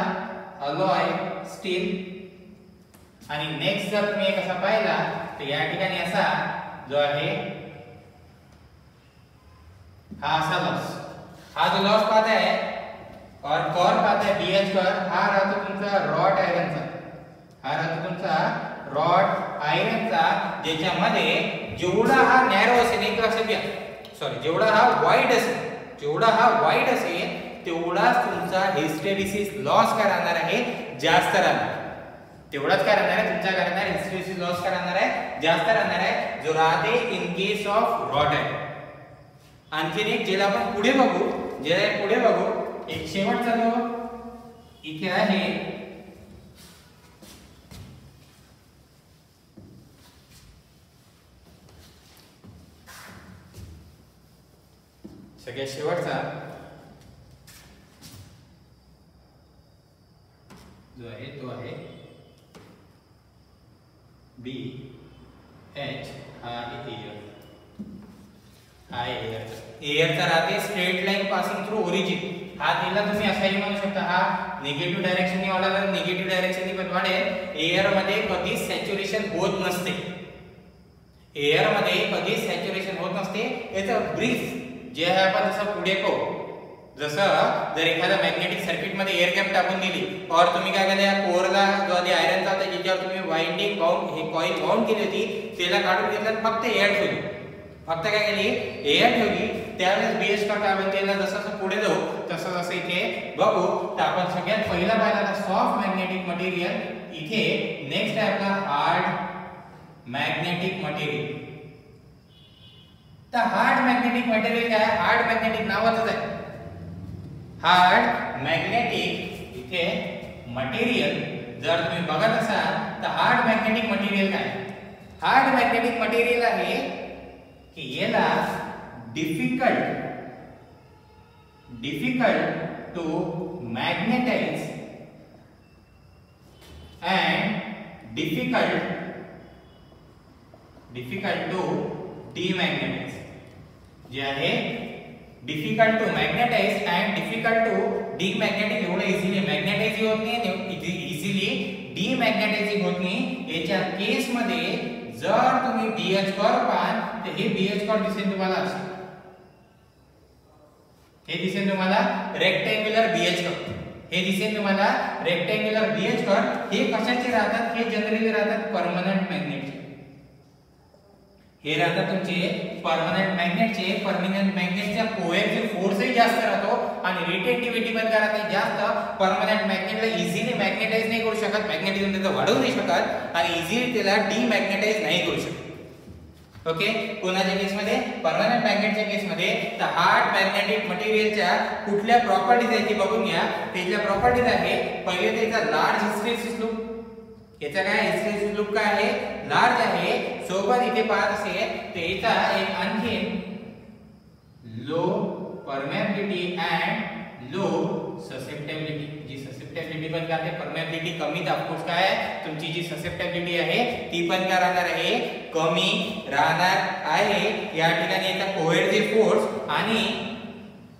अलॉय स्टील. आणि नेक्स्ट जर तुम्ही एक असा पाहिला तर या ठिकाणी असा जो आहे हा असा लॉस, हा जो लॉस पाहताय और कोर पाहताय बीएच कर, हा राहतो तुमचा रॉड आयरनचा. हा राहतो तुमचा रॉड आयरनचा, ज्याच्यामध्ये जेवढा हा नॅरो असेल, एक लक्षात घ्या, सॉरी जेवढा हा वाईड असेल तेवढाच तुमचा हिस्टेरिसिस लॉस काय राहणार आहे? जास्त राहणार. तेवढाच काय राहणार आहे? तुमचा काय राहणार? हिस्टेरिसिस लॉस काय राहणार आहे? जास्त राहणार आहे, जो राहते in case of rod iron. आणखीन एक ज्याला आपण पुढे बघू, एक शेवटचा जो इथे आहे सगळ्यात शेवटचा जो आहे तो आहे बी एच. हा एअरचा राहते straight line passing through origin. हा तिला तुम्ही असाही म्हणू शकता, हा निगेटिव्ह डायरेक्शनने वाढला, निगेटिव्ह डायरेक्शनने पण वाढेल. एअर मध्ये कधीच सॅच्युरेशन होत नसते, याचा ब्रीफ जे आहे आपण जसं पुढे पाहू. जसं जर एखादा मॅग्नेटिक सर्किट मध्ये एअर गॅप टाकून दिली और तुम्ही काय केलं, या कोअरला जो आधी आयरनचा होता ज्याच्यावर तुम्ही वाइंडिंग बाउंड हे कॉइल बाउंड केली होती त्याला काढून घेतलं, फक्त एअर ठेवली, त्यावेळेस बीएच का काय बनते ना. जसं पुढे जाऊ तसं इथे बघू तर आपण सगळ्यात पहिला पाहिला सॉफ्ट मॅग्नेटिक मटेरियल. इथे नेक्स्ट आहे आपला हार्ड मॅग्नेटिक मटेरियल. तर हार्ड मॅग्नेटिक मटेरियल काय? हार्ड मॅग्नेटिक नावातच आहे हार्ड मॅग्नेटिक. इथे मटेरियल जर तुम्ही बघत असाल तर हार्ड मॅग्नेटिक मटेरियल काय? हार्ड मॅग्नेटिक मटेरियल आहे की याला difficult to magnetize and difficult to demagnetize. जे आहे difficult to magnetize and difficult to demagnetize. एवढं इझिली मॅग्नेटाइज होत नाही, इझिली डीमॅग्नेटाइजिंग होत नाही. याच्या केस मध्ये जर तुम्ही बीएच कर्व पाहाल तर हे बीएच कर्व दिसेल तुम्हाला असं, हे दिसेल तुम्हाला रेक्टँग्युलर बीएच कर्व. हे कशाचे राहतात? हे जनरली राहतात परमनंट मॅग्नेटचे. हे राहतात तुमचे परमनंट मॅग्नेटच्या कोएक्सियल फोर्सही जास्त राहतो आणि रिटेंटिव्हिटी पण काय राहते? जास्त. परमनंट मॅग्नेटला इझिली मॅग्नेटाइज नाही करू शकत, मॅग्नेटिझम त्याचं वाढवू नाही शकत आणि इझिली त्याला डीमॅग्नेटाइज नाही करू शकत. ओके, कोणाच्या केसमध्ये? परमनंट मॅग्नेटच्या केसमध्ये. तर हार्ड मॅग्नेटिक मटेरियलच्या कुठल्या प्रॉपर्टीज आहेत ते बघून घ्या. त्याच्या प्रॉपर्टीज आहे, पहिले त्याचा लार्ज हिस्टेरिसिस लूप. याचा काय हिस्टेरिसिस लूप काय आहे? लार्ज आहे. सोबत इथे पाहत असेल तर याचा एक आणखी low permeability and low susceptibility. जी ससेप्टेबिलिटी पण काय आहे, परमिएबिलिटी कमी, तर ऑफकोर्स काय आहे, तुमची जी ससेप्टेबिलिटी आहे ती पण काय राहणार आहे, कमी राहणार आहे. या ठिकाणी याचा कोहेसिव्ह फोर्स आणि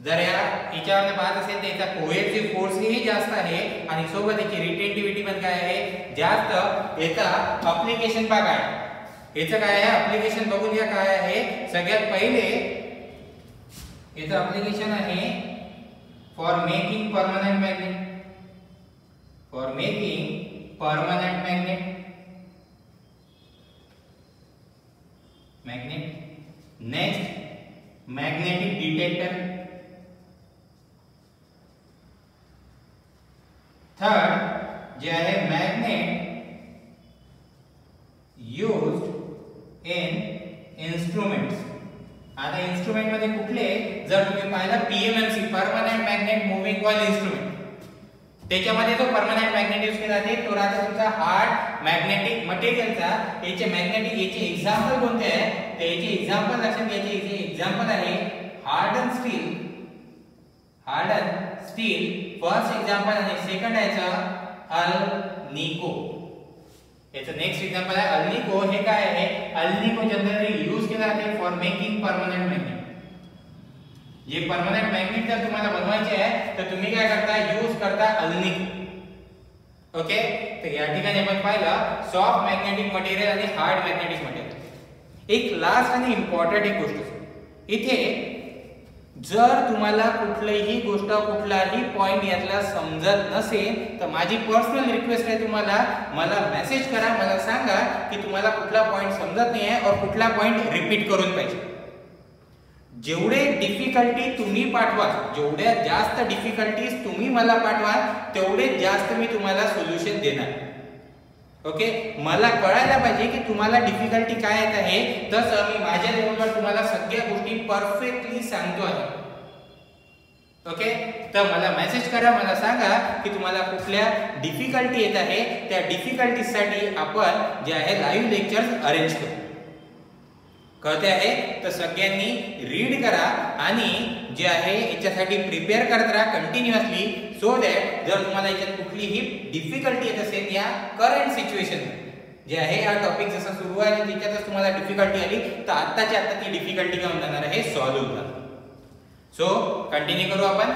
जर याच्यावर पाहत असेल तर याचा कोहेसिव्ह फोर्स ही जास्त आहे आणि सोबत याची रिटेंटिव्हिटी पण काय आहे, जास्त. याचा ऍप्लिकेशन पहा काय, याचं काय आहे ऍप्लिकेशन बघून घ्या काय आहे. सगळ्यात पहिले याचं ऍप्लिकेशन आहे for making permanent magnet, for making permanent magnet. Next magnetic detector. Third जे आहे मैग्नेट यूज्ड इन इंस्ट्रुमेंट्स. आता इंस्ट्रुमेंट मध्ये कुठले, जर तुम्ही पाहिलं PMMC permanent magnet moving coil instrument, त्याच्यामध्ये जो परमनंट मॅग्नेट यूज केला जाते तो राहतो तुमचा हार्ड मॅग्नेटिक मटेरियलचा. याचे मॅग्नेटिक याचे एक्झाम्पल कोणते आहे, तर याचे एक्झाम्पल लक्षात घ्यायचे. याचे एक्झाम्पल आहे harden steel, harden steel first example, आणि सेकंड आहे अल्निको. याचं नेक्स्ट एक्झाम्पल आहे अल्निको. हे काय आहे, अल्निको जनरली यूज केला जाते फॉर मेकिंग परमनंट मॅग्नेट. जे परमनंट मॅग्नेट जर तुम्हाला बनवायचे आहे तर तुम्ही काय करता, यूज करता अल्निको. ओके, तर या ठिकाणी आपण पाहिलं सॉफ्ट मॅग्नेटिक मटेरियल आणि हार्ड मॅग्नेटिक मटेरियल. एक लास्ट आणि इम्पॉर्टंट एक गोष्ट इथे, जर तुम्हाला कुठलीही गोष्ट कुठलाही पॉइंट यातला समजत नसेल तर माझी पर्सनल रिक्वेस्ट आहे तुम्हाला, मला मेसेज करा, मला सांगा की तुम्हाला कुठला पॉइंट समजत नाही आहे और कुठला पॉइंट रिपीट करून पाहिजे. जेवढे डिफिकल्टी तुम्ही पाठवा, जेवढ्या जास्त डिफिकल्टीज तुम्ही मला पाठवा तेवढे जास्त मी तुम्हाला सोल्युशन देणार. ओके, मला कळायला पाहिजे की तुम्हाला डिफिकल्टी काय येत आहे, तसं मी माझ्या लेवलवर तुम्हाला सगळ्या गोष्टी परफेक्टली सांगतो आहे. ओके, तर मला मेसेज करा, मला सांगा की तुम्हाला कुठल्या डिफिकल्टी येत आहे. त्या डिफिकल्टीसाठी आपण जे आहे लाईव्ह लेक्चर्स अरेंज करू. कळते आहे, तर सगळ्यांनी रीड करा आणि जे आहे याच्यासाठी प्रिपेअर करत राहा कंटिन्युअसली, सो दॅट जर तुम्हाला याच्यात कुठलीही डिफिकल्टी येत असेल या करंट सिच्युएशन जे आहे, हा टॉपिक जसा सुरू आहे आणि त्याच्यातच तुम्हाला डिफिकल्टी आली तर आत्ताची आत्ता ती डिफिकल्टी काय होऊन जाणार आहे, सॉल्व्ह होणार. सो कंटिन्यू करू आपण.